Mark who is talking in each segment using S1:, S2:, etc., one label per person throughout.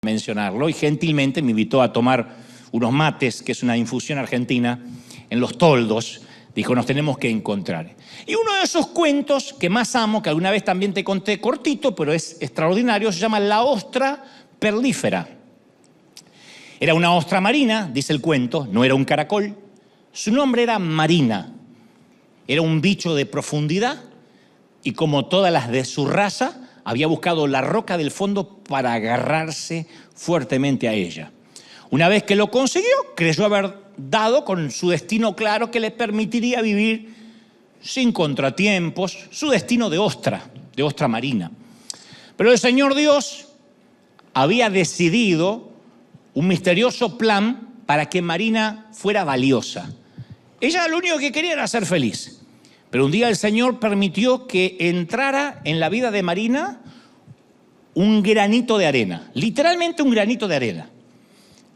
S1: mencionarlo, y gentilmente me invitó a tomar unos mates, que es una infusión argentina, en Los Toldos. Dijo, nos tenemos que encontrar. Y uno de esos cuentos que más amo, que alguna vez también te conté cortito, pero es extraordinario, se llama La ostra perlífera. Era una ostra marina, dice el cuento, no era un caracol. Su nombre era Marina. Era un bicho de profundidad y, como todas las de su raza, había buscado la roca del fondo para agarrarse fuertemente a ella. Una vez que lo consiguió, creyó haber dado con su destino claro, que le permitiría vivir sin contratiempos, su destino de ostra marina. Pero el Señor Dios había decidido un misterioso plan para que Marina fuera valiosa. Ella lo único que quería era ser feliz. Pero un día el Señor permitió que entrara en la vida de Marina un granito de arena, literalmente un granito de arena.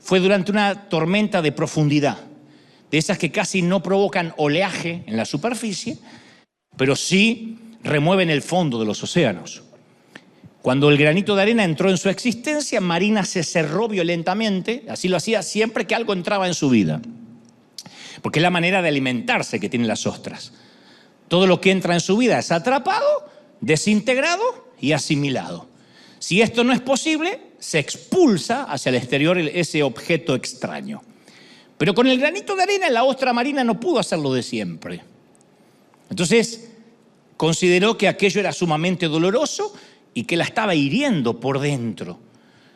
S1: Fue durante una tormenta de profundidad, de esas que casi no provocan oleaje en la superficie, pero sí remueven el fondo de los océanos. Cuando el granito de arena entró en su existencia, Marina se cerró violentamente, así lo hacía siempre que algo entraba en su vida, porque es la manera de alimentarse que tienen las ostras. Todo lo que entra en su vida es atrapado, desintegrado y asimilado. Si esto no es posible, se expulsa hacia el exterior ese objeto extraño. Pero con el granito de arena, la ostra marina no pudo hacerlo de siempre. Entonces, consideró que aquello era sumamente doloroso y que la estaba hiriendo por dentro.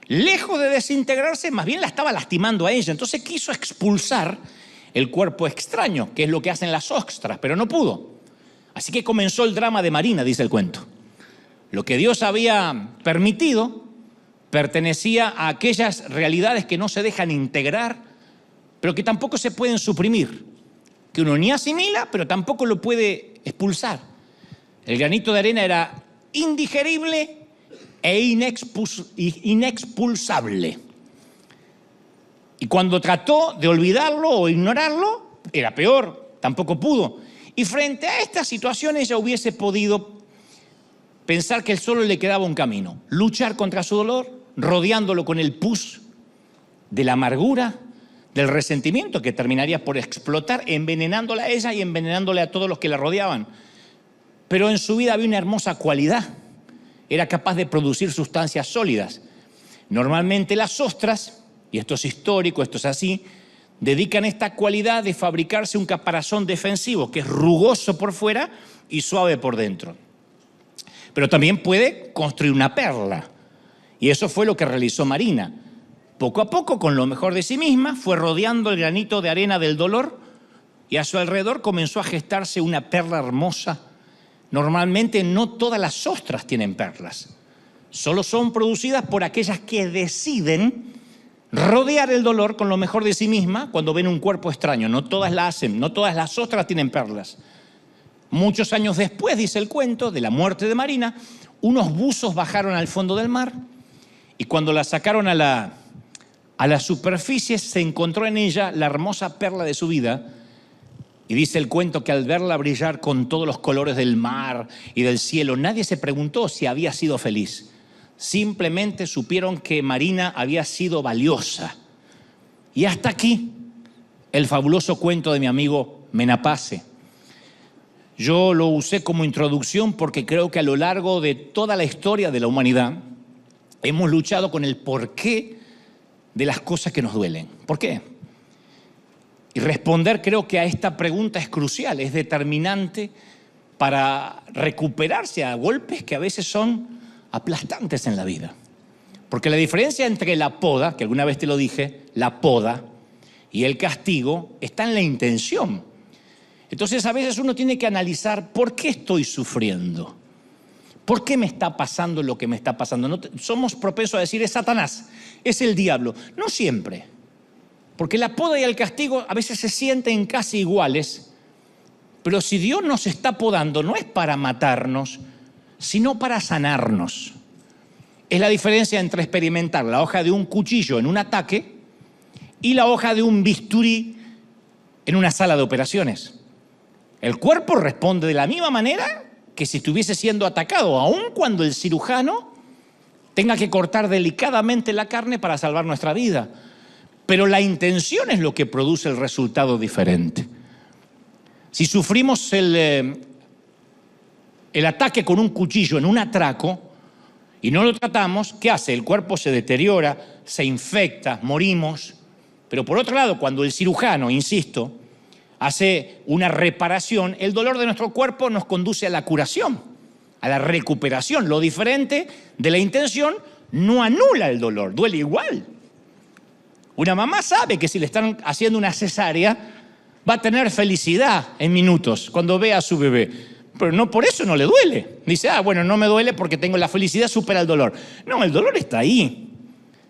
S1: Lejos de desintegrarse, más bien la estaba lastimando a ella. Entonces quiso expulsar el cuerpo extraño, que es lo que hacen las ostras, pero no pudo. Así que comenzó el drama de Marina, dice el cuento. Lo que Dios había permitido pertenecía a aquellas realidades que no se dejan integrar, pero que tampoco se pueden suprimir, que uno ni asimila, pero tampoco lo puede expulsar. El granito de arena era indigerible e inexpulsable. Y cuando trató de olvidarlo o ignorarlo, era peor, tampoco pudo. Y frente a esta situación, ella hubiese podido pensar que solo le quedaba un camino: luchar contra su dolor, rodeándolo con el pus de la amargura, del resentimiento, que terminaría por explotar, envenenándola a ella y envenenándole a todos los que la rodeaban. Pero en su vida había una hermosa cualidad: era capaz de producir sustancias sólidas. Normalmente las ostras, y esto es histórico, esto es así, dedican esta cualidad de fabricarse un caparazón defensivo que es rugoso por fuera y suave por dentro. Pero también puede construir una perla. Y eso fue lo que realizó Marina. Poco a poco, con lo mejor de sí misma, fue rodeando el granito de arena del dolor, y a su alrededor comenzó a gestarse una perla hermosa. Normalmente no todas las ostras tienen perlas. Solo son producidas por aquellas que deciden rodear el dolor con lo mejor de sí misma cuando ven un cuerpo extraño. No todas la hacen, no todas las ostras tienen perlas. Muchos años después, dice el cuento, de la muerte de Marina, unos buzos bajaron al fondo del mar, y cuando la sacaron a la superficie, se encontró en ella la hermosa perla de su vida. Y dice el cuento que al verla brillar con todos los colores del mar y del cielo, nadie se preguntó si había sido feliz. Simplemente supieron que Marina había sido valiosa. Y hasta aquí el fabuloso cuento de mi amigo Menapace. Yo lo usé como introducción porque creo que a lo largo de toda la historia de la humanidad hemos luchado con el porqué de las cosas que nos duelen. ¿Por qué? Y responder, creo que a esta pregunta es crucial, es determinante para recuperarse a golpes que a veces son aplastantes en la vida. Porque la diferencia entre la poda, que alguna vez te lo dije, la poda, y el castigo está en la intención. Entonces a veces uno tiene que analizar por qué estoy sufriendo, por qué me está pasando lo que me está pasando. No somos propensos a decir es Satanás, es el diablo. No siempre, porque la poda y el castigo a veces se sienten casi iguales, pero si Dios nos está podando no es para matarnos, sino para sanarnos. Es la diferencia entre experimentar la hoja de un cuchillo en un ataque y la hoja de un bisturí en una sala de operaciones. El cuerpo responde de la misma manera que si estuviese siendo atacado, aun cuando el cirujano tenga que cortar delicadamente la carne para salvar nuestra vida. Pero la intención es lo que produce el resultado diferente. Si sufrimos el ataque con un cuchillo en un atraco y no lo tratamos, ¿qué hace? El cuerpo se deteriora, se infecta, morimos. Pero por otro lado, cuando el cirujano, insisto, hace una reparación, el dolor de nuestro cuerpo nos conduce a la curación, a la recuperación. Lo diferente de la intención no anula el dolor, duele igual. Una mamá sabe que si le están haciendo una cesárea, va a tener felicidad en minutos cuando ve a su bebé. Pero no por eso no le duele. Dice, bueno, no me duele porque tengo la felicidad, supera el dolor. No, el dolor está ahí.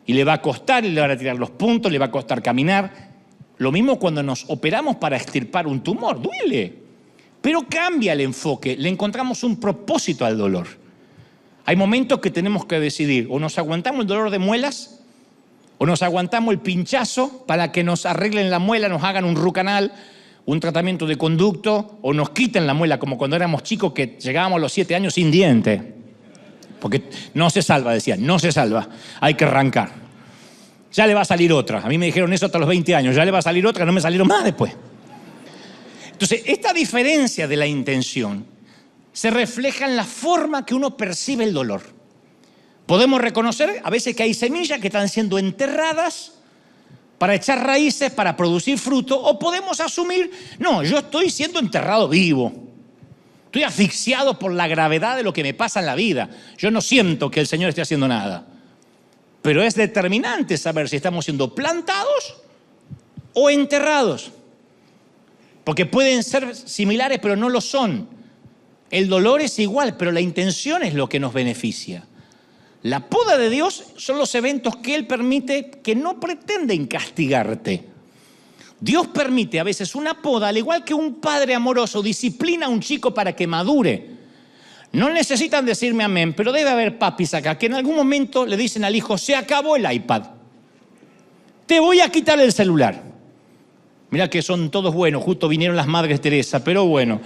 S1: Y le va a costar, y le van a tirar los puntos, le va a costar caminar. Lo mismo cuando nos operamos para extirpar un tumor, duele. Pero cambia el enfoque, le encontramos un propósito al dolor. Hay momentos que tenemos que decidir, o nos aguantamos el dolor de muelas, o nos aguantamos el pinchazo para que nos arreglen la muela, nos hagan un root canal, un tratamiento de conducto, o nos quiten la muela, como cuando éramos chicos que llegábamos a los 7 años sin diente. Porque no se salva, decían, no se salva, hay que arrancar. Ya le va a salir otra. A mí me dijeron eso hasta los 20 años, ya le va a salir otra, no me salieron más después. Entonces, esta diferencia de la intención se refleja en la forma que uno percibe el dolor. Podemos reconocer a veces que hay semillas que están siendo enterradas para echar raíces, para producir fruto, o podemos asumir, no, yo estoy siendo enterrado vivo. Estoy asfixiado por la gravedad de lo que me pasa en la vida. Yo no siento que el Señor esté haciendo nada. Pero es determinante saber si estamos siendo plantados o enterrados. Porque pueden ser similares, pero no lo son. El dolor es igual, pero la intención es lo que nos beneficia. La poda de Dios son los eventos que Él permite que no pretenden castigarte. Dios permite a veces una poda, al igual que un padre amoroso disciplina a un chico para que madure. No necesitan decirme amén, pero debe haber papis acá que en algún momento le dicen al hijo, se acabó el iPad. Te voy a quitar el celular. Mirá que son todos buenos, justo vinieron las Madres Teresa, pero bueno.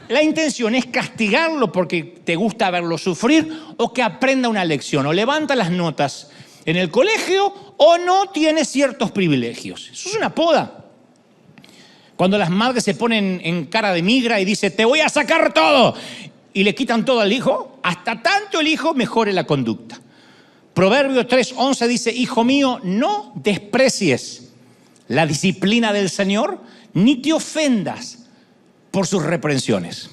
S1: La intención es castigarlo porque te gusta verlo sufrir o que aprenda una lección, o levanta las notas en el colegio o no tiene ciertos privilegios. Eso es una poda. Cuando las madres se ponen en cara de migra y dicen, te voy a sacar todo, y le quitan todo al hijo, hasta tanto el hijo mejore la conducta. Proverbios 3:11 dice, hijo mío, no desprecies la disciplina del Señor, ni te ofendas por sus reprensiones.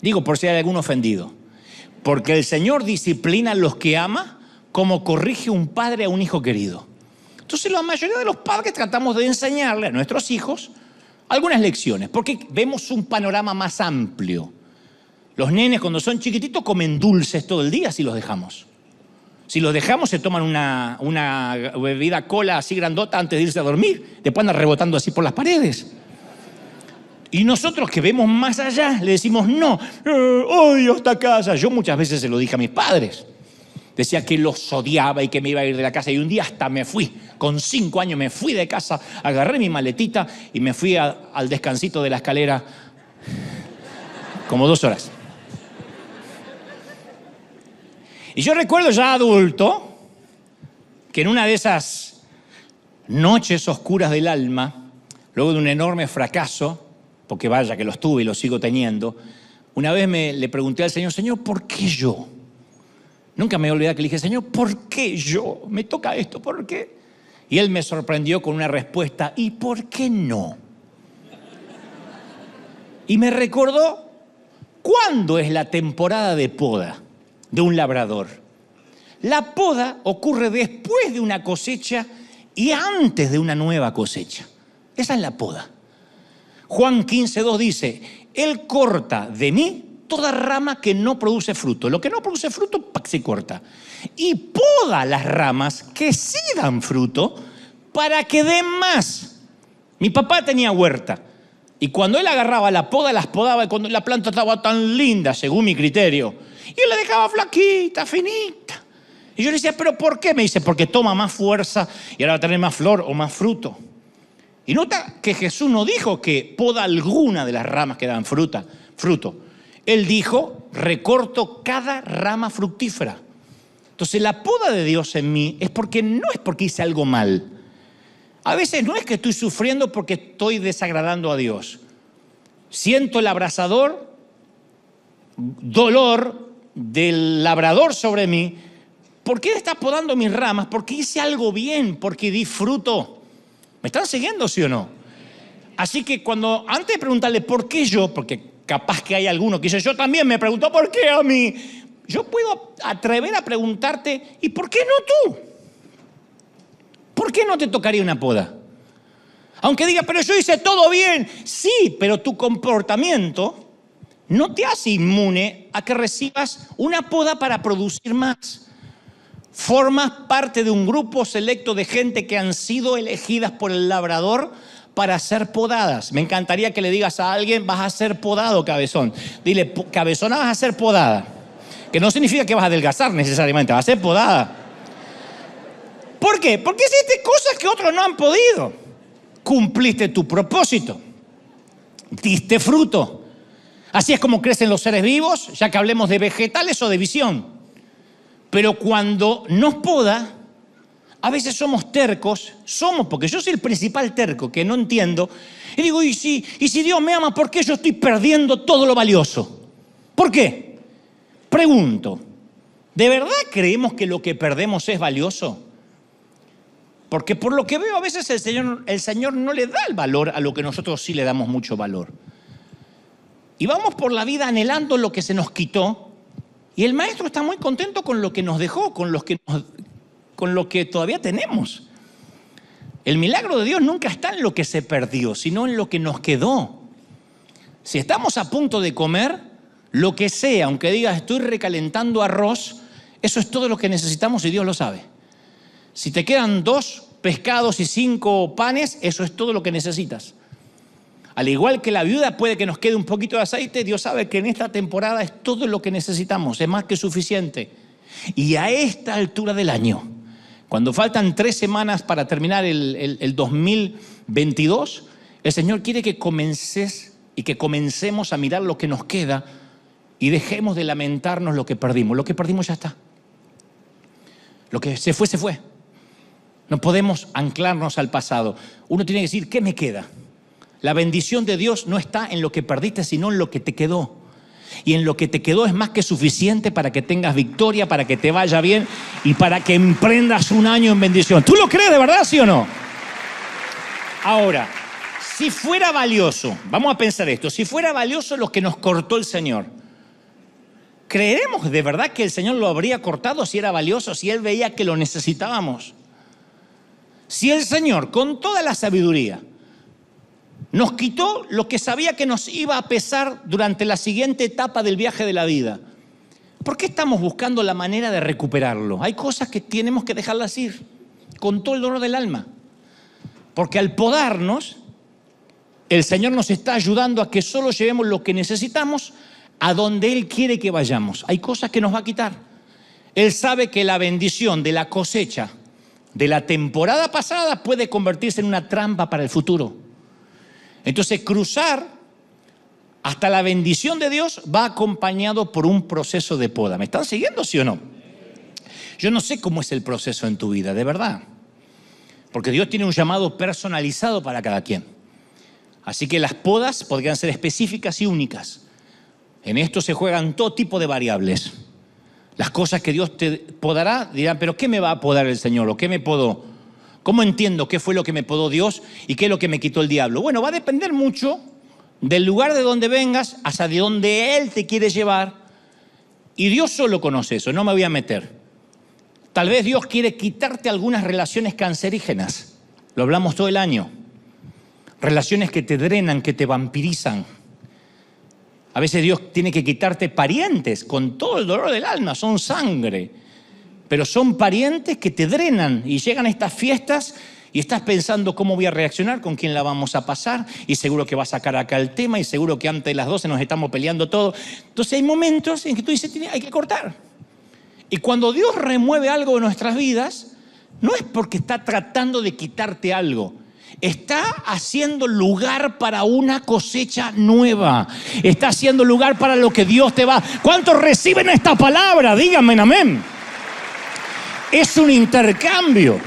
S1: Digo, por si hay algún ofendido. Porque el Señor disciplina a los que ama, como corrige un padre a un hijo querido. Entonces la mayoría de los padres tratamos de enseñarle a nuestros hijos algunas lecciones, porque vemos un panorama más amplio. Los nenes cuando son chiquititos comen dulces todo el día si los dejamos. Si los dejamos se toman una bebida cola así grandota antes de irse a dormir. Después andan rebotando así por las paredes. Y nosotros que vemos más allá le decimos, no, odio esta casa. Yo muchas veces se lo dije a mis padres. Decía que los odiaba y que me iba a ir de la casa. Y un día hasta me fui. Con 5 años me fui de casa, agarré mi maletita y me fui al descansito de la escalera como 2 horas. Y yo recuerdo ya adulto que en una de esas noches oscuras del alma, luego de un enorme fracaso, porque vaya que los tuve y los sigo teniendo, una vez le pregunté al Señor, Señor, ¿por qué yo? Nunca me voy a olvidar que le dije, Señor, ¿por qué yo? Me toca esto, ¿por qué? Y Él me sorprendió con una respuesta, ¿y por qué no? Y me recordó, ¿cuándo es la temporada de poda de un labrador? La poda ocurre después de una cosecha y antes de una nueva cosecha. Esa es la poda. Juan 15:2 dice, Él corta de mí toda rama que no produce fruto. Lo que no produce fruto se corta. Y poda las ramas que sí dan fruto para que den más. Mi papá tenía huerta. Y cuando él agarraba la poda, las podaba y cuando la planta estaba tan linda, según mi criterio. Y él la dejaba flaquita, finita. Y yo le decía, ¿pero por qué? Me dice, porque toma más fuerza y ahora va a tener más flor o más fruto. Y nota que Jesús no dijo que poda alguna de las ramas que dan fruto. Él dijo, recorto cada rama fructífera. Entonces la poda de Dios en mí no es porque hice algo mal. A veces no es que estoy sufriendo porque estoy desagradando a Dios. Siento el abrasador dolor del labrador sobre mí. ¿Por qué está podando mis ramas? Porque hice algo bien, porque di fruto. ¿Me están siguiendo, sí o no? Así que antes de preguntarle por qué yo, porque capaz que hay alguno que dice, yo también me pregunto por qué a mí, yo puedo atrever a preguntarte, ¿y por qué no tú? ¿Por qué no te tocaría una poda? Aunque diga, pero yo hice todo bien. Sí, pero tu comportamiento no te hace inmune a que recibas una poda para producir más. Formas parte de un grupo selecto de gente que han sido elegidas por el labrador para ser podadas. Me encantaría que le digas a alguien, vas a ser podado, cabezón. Dile, cabezona, vas a ser podada. Que no significa que vas a adelgazar necesariamente, vas a ser podada. ¿Por qué? Porque hiciste cosas que otros no han podido. Cumpliste tu propósito. Diste fruto. Así es como crecen los seres vivos, ya que hablemos de vegetales o de visión. Pero cuando nos poda, a veces somos tercos, porque yo soy el principal terco que no entiendo. Y digo, ¿y si Dios me ama, por qué yo estoy perdiendo todo lo valioso? ¿Por qué? Pregunto, ¿de verdad creemos que lo que perdemos es valioso? Porque por lo que veo a veces el Señor no le da el valor a lo que nosotros sí le damos mucho valor. Y vamos por la vida anhelando lo que se nos quitó. Y el maestro está muy contento con lo que nos dejó, con lo que todavía tenemos. El milagro de Dios nunca está en lo que se perdió, sino en lo que nos quedó. Si estamos a punto de comer, lo que sea, aunque digas estoy recalentando arroz, eso es todo lo que necesitamos y Dios lo sabe. Si te quedan 2 pescados y 5 panes, eso es todo lo que necesitas. Al igual que la viuda puede que nos quede un poquito de aceite, Dios sabe que en esta temporada es todo lo que necesitamos, es más que suficiente. Y a esta altura del año, cuando faltan 3 semanas para terminar el 2022, el Señor quiere que comencemos a mirar lo que nos queda y dejemos de lamentarnos lo que perdimos. Lo que perdimos ya está. Lo que se fue, se fue. No podemos anclarnos al pasado. Uno tiene que decir, ¿qué me queda? La bendición de Dios no está en lo que perdiste, sino en lo que te quedó. Y en lo que te quedó es más que suficiente para que tengas victoria, para que te vaya bien y para que emprendas un año en bendición. ¿Tú lo crees de verdad, sí o no? Ahora, si fuera valioso, vamos a pensar esto, si fuera valioso lo que nos cortó el Señor, ¿creeremos de verdad que el Señor lo habría cortado si era valioso, si Él veía que lo necesitábamos? Si el Señor, con toda la sabiduría, nos quitó lo que sabía que nos iba a pesar durante la siguiente etapa del viaje de la vida, ¿por qué estamos buscando la manera de recuperarlo? Hay cosas que tenemos que dejarlas ir, con todo el dolor del alma. Porque al podarnos, el Señor nos está ayudando a que solo llevemos lo que necesitamos a donde Él quiere que vayamos. Hay cosas que nos va a quitar. Él sabe que la bendición de la cosecha de la temporada pasada puede convertirse en una trampa para el futuro. Entonces, cruzar hasta la bendición de Dios va acompañado por un proceso de poda. ¿Me están siguiendo, sí o no? Yo no sé cómo es el proceso en tu vida, de verdad. Porque Dios tiene un llamado personalizado para cada quien. Así que las podas podrían ser específicas y únicas. En esto se juegan todo tipo de variables. Las cosas que Dios te podará, dirán, ¿pero qué me va a podar el Señor? ¿O qué me podó? ¿Cómo entiendo qué fue lo que me podó Dios y qué es lo que me quitó el diablo? Bueno, va a depender mucho del lugar de donde vengas, hasta de donde Él te quiere llevar. Y Dios solo conoce eso, no me voy a meter. Tal vez Dios quiere quitarte algunas relaciones cancerígenas. Lo hablamos todo el año. Relaciones que te drenan, que te vampirizan. A veces Dios tiene que quitarte parientes con todo el dolor del alma, son sangre. Pero son parientes que te drenan y llegan a estas fiestas y estás pensando cómo voy a reaccionar, con quién la vamos a pasar y seguro que va a sacar acá el tema y seguro que antes de las 12 nos estamos peleando todo. Entonces hay momentos en que tú dices, hay que cortar. Y cuando Dios remueve algo de nuestras vidas, no es porque está tratando de quitarte algo. Está haciendo lugar para una cosecha nueva. Está haciendo lugar para lo que Dios te va. ¿Cuántos reciben esta palabra? Díganme amén. Es un intercambio.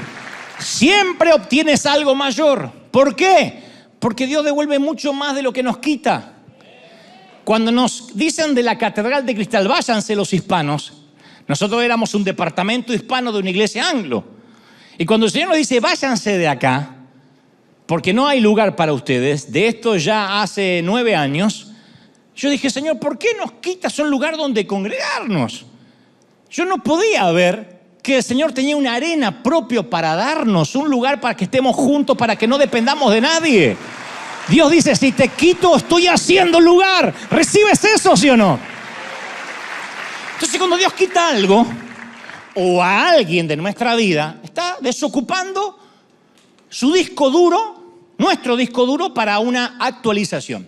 S1: Siempre obtienes algo mayor. ¿Por qué? Porque Dios devuelve mucho más de lo que nos quita. Cuando nos dicen de la Catedral de Cristal, váyanse los hispanos. Nosotros éramos un departamento hispano de una iglesia anglo. Y cuando el Señor nos dice, váyanse de acá, porque no hay lugar para ustedes, de esto ya hace 9 años, yo dije, Señor, ¿por qué nos quitas un lugar donde congregarnos? Yo no podía ver que el Señor tenía una arena propio para darnos, un lugar para que estemos juntos, para que no dependamos de nadie. Dios dice, si te quito, estoy haciendo lugar. ¿Recibes eso, sí o no? Entonces, cuando Dios quita algo, o a alguien de nuestra vida, está desocupando su disco duro, nuestro disco duro, para una actualización.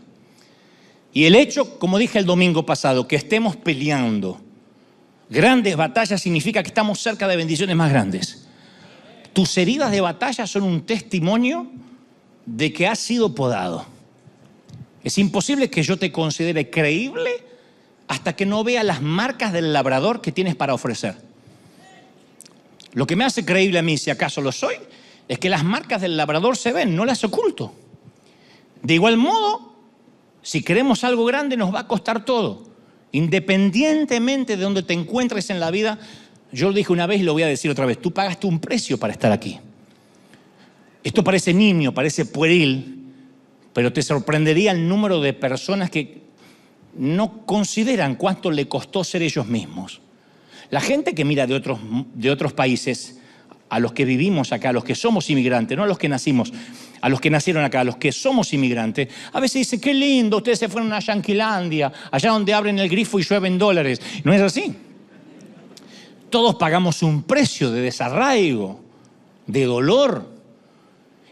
S1: Y el hecho, como dije el domingo pasado, que estemos peleando grandes batallas significa que estamos cerca de bendiciones más grandes. Tus heridas de batalla son un testimonio de que has sido podado. Es imposible que yo te considere creíble hasta que no vea las marcas del labrador que tienes para ofrecer. Lo que me hace creíble a mí, si acaso lo soy, es que las marcas del labrador se ven, no las oculto. De igual modo, si queremos algo grande nos va a costar todo. Independientemente de donde te encuentres en la vida, yo lo dije una vez y lo voy a decir otra vez, tú pagaste un precio para estar aquí. Esto parece nimio, parece pueril, pero te sorprendería el número de personas que no consideran cuánto le costó ser ellos mismos. La gente que mira de otros países, a los que vivimos acá, a los que somos inmigrantes, no a los que nacimos, a los que nacieron acá, a los que somos inmigrantes, a veces dicen, qué lindo, ustedes se fueron a Yanquilandia, allá donde abren el grifo y llueven dólares. No es así. Todos pagamos un precio de desarraigo, de dolor.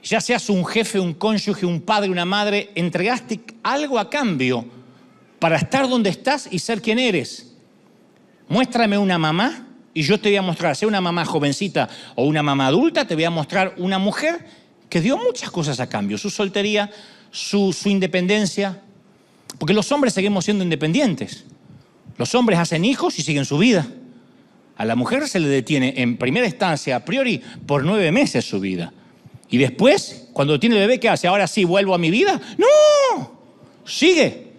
S1: Ya seas un jefe, un cónyuge, un padre, una madre, entregaste algo a cambio para estar donde estás y ser quien eres. Muéstrame una mamá y yo te voy a mostrar, sea una mamá jovencita o una mamá adulta, te voy a mostrar una mujer que dio muchas cosas a cambio. Su soltería, su independencia. Porque los hombres seguimos siendo independientes. Los hombres hacen hijos y siguen su vida. A la mujer se le detiene en primera instancia, a priori, por 9 meses su vida. Y después, cuando tiene el bebé, ¿qué hace? ¿Ahora sí vuelvo a mi vida? ¡No! Sigue.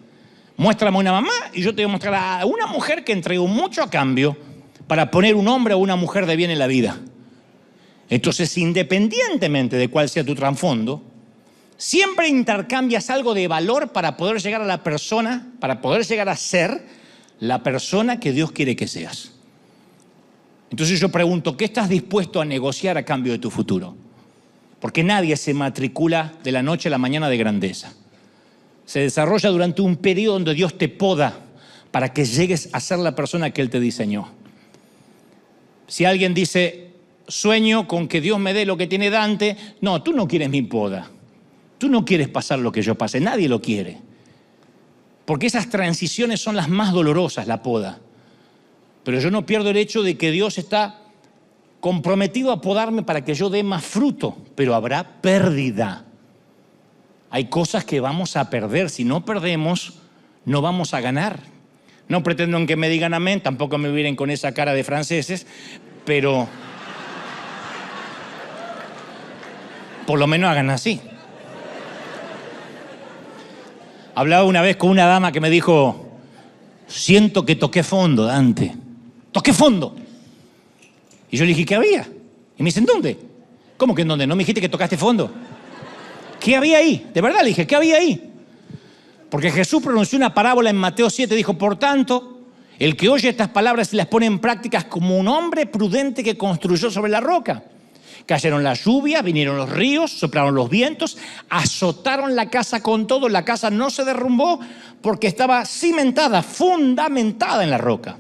S1: Muéstrame una mamá y yo te voy a mostrar a una mujer que entregó mucho a cambio para poner un hombre o una mujer de bien en la vida. Entonces, independientemente de cuál sea tu trasfondo, siempre intercambias algo de valor para poder llegar a la persona, para poder llegar a ser la persona que Dios quiere que seas. Entonces yo pregunto, ¿qué estás dispuesto a negociar a cambio de tu futuro? Porque nadie se matricula de la noche a la mañana de grandeza. Se desarrolla durante un periodo donde Dios te poda para que llegues a ser la persona que Él te diseñó. Si alguien dice, sueño con que Dios me dé lo que tiene Dante, no, tú no quieres mi poda. Tú no quieres pasar lo que yo pasé, nadie lo quiere. Porque esas transiciones son las más dolorosas, la poda. Pero yo no pierdo el hecho de que Dios está comprometido a podarme para que yo dé más fruto, pero habrá pérdida. Hay cosas que vamos a perder. Si no perdemos, no vamos a ganar. No pretendo que me digan amén, tampoco me miren con esa cara de franceses, pero por lo menos hagan así. Hablaba una vez con una dama que me dijo, siento que toqué fondo, Dante. Toqué fondo. Y yo le dije, ¿qué había? Y me dicen, ¿dónde? ¿Cómo que en dónde? ¿No me dijiste que tocaste fondo? ¿Qué había ahí? De verdad le dije, ¿qué había ahí? Porque Jesús pronunció una parábola en Mateo 7, dijo, por tanto, el que oye estas palabras y las pone en práctica como un hombre prudente que construyó sobre la roca. Cayeron las lluvias, vinieron los ríos, soplaron los vientos, azotaron la casa con todo. La casa no se derrumbó porque estaba cimentada, fundamentada en la roca.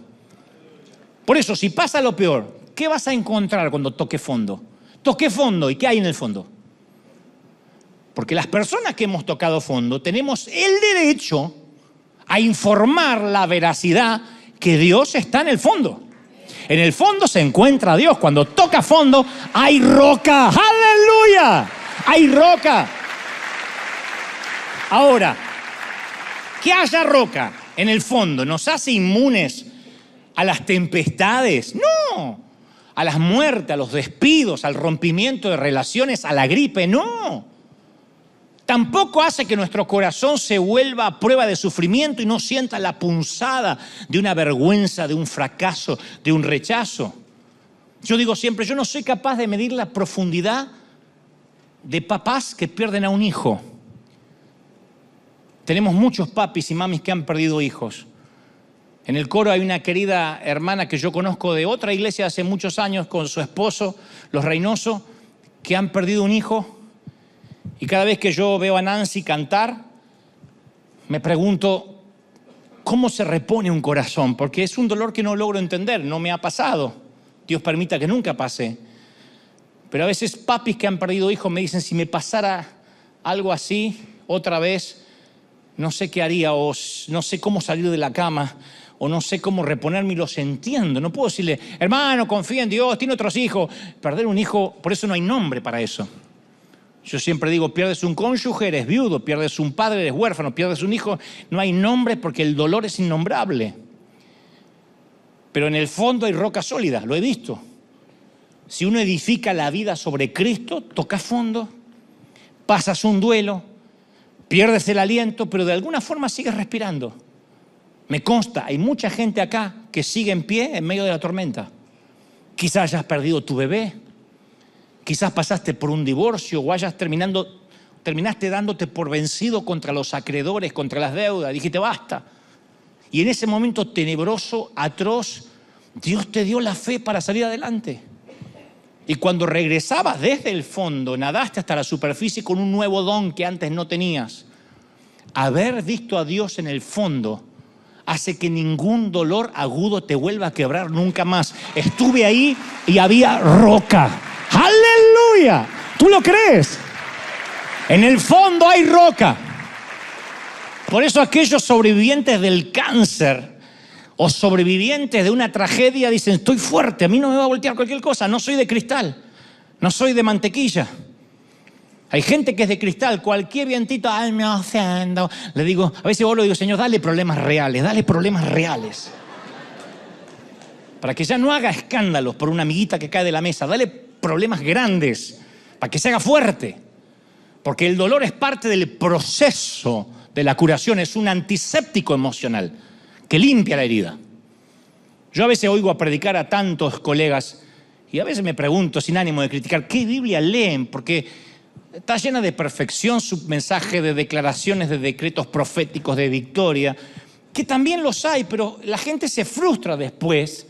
S1: Por eso, si pasa lo peor, ¿qué vas a encontrar cuando toque fondo? Toqué fondo, ¿y qué hay en el fondo? Porque las personas que hemos tocado fondo tenemos el derecho a informar la veracidad que Dios está en el fondo. En el fondo se encuentra Dios. Cuando toca fondo, hay roca. ¡Aleluya! Hay roca. Ahora, que haya roca en el fondo, ¿nos hace inmunes a las tempestades? No. a las muertes, a los despidos, al rompimiento de relaciones, a la gripe, no. Tampoco hace que nuestro corazón se vuelva a prueba de sufrimiento y no sienta la punzada de una vergüenza, de un fracaso, de un rechazo. Yo digo siempre, yo no soy capaz de medir la profundidad de papás que pierden a un hijo. Tenemos muchos papis y mamis que han perdido hijos. En el coro hay una querida hermana que yo conozco de otra iglesia hace muchos años con su esposo, los Reynoso, que han perdido un hijo. Y cada vez que yo veo a Nancy cantar, me pregunto, ¿cómo se repone un corazón? Porque es un dolor que no logro entender, no me ha pasado. Dios permita que nunca pase. Pero a veces papis que han perdido hijos me dicen, si me pasara algo así otra vez, no sé qué haría, o no sé cómo salir de la cama, o no sé cómo reponerme, y los entiendo. No puedo decirle, hermano, confía en Dios, tiene otros hijos. Perder un hijo, por eso no hay nombre para eso. Yo siempre digo, pierdes un cónyuge, eres viudo, pierdes un padre, eres huérfano, pierdes un hijo, no hay nombre porque el dolor es innombrable. Pero en el fondo hay roca sólida, lo he visto. Si uno edifica la vida sobre Cristo, tocas fondo, pasas un duelo, pierdes el aliento, pero de alguna forma sigues respirando. Me consta, hay mucha gente acá que sigue en pie en medio de la tormenta. Quizás hayas perdido tu bebé, quizás pasaste por un divorcio o terminaste dándote por vencido contra los acreedores, contra las deudas, dijiste basta. Y en ese momento tenebroso, atroz, Dios te dio la fe para salir adelante. Y cuando regresabas desde el fondo, nadaste hasta la superficie con un nuevo don que antes no tenías. Haber visto a Dios en el fondo hace que ningún dolor agudo te vuelva a quebrar nunca más. Estuve ahí y había roca. ¡Aleluya! ¿Tú lo crees? En el fondo hay roca. Por eso aquellos sobrevivientes del cáncer o sobrevivientes de una tragedia dicen, estoy fuerte, a mí no me va a voltear cualquier cosa, no soy de cristal, no soy de mantequilla. Hay gente que es de cristal, cualquier vientito, ay, me ofendo. Le digo, a veces le digo, Señor, dale problemas reales. Para que ya no haga escándalos por una amiguita que cae de la mesa, dale problemas grandes, para que se haga fuerte. Porque el dolor es parte del proceso de la curación, es un antiséptico emocional que limpia la herida. Yo a veces oigo a predicar a tantos colegas y a veces me pregunto, sin ánimo de criticar, ¿qué Biblia leen? Porque está llena de perfección su mensaje, de declaraciones, de decretos proféticos de victoria, que también los hay, pero la gente se frustra después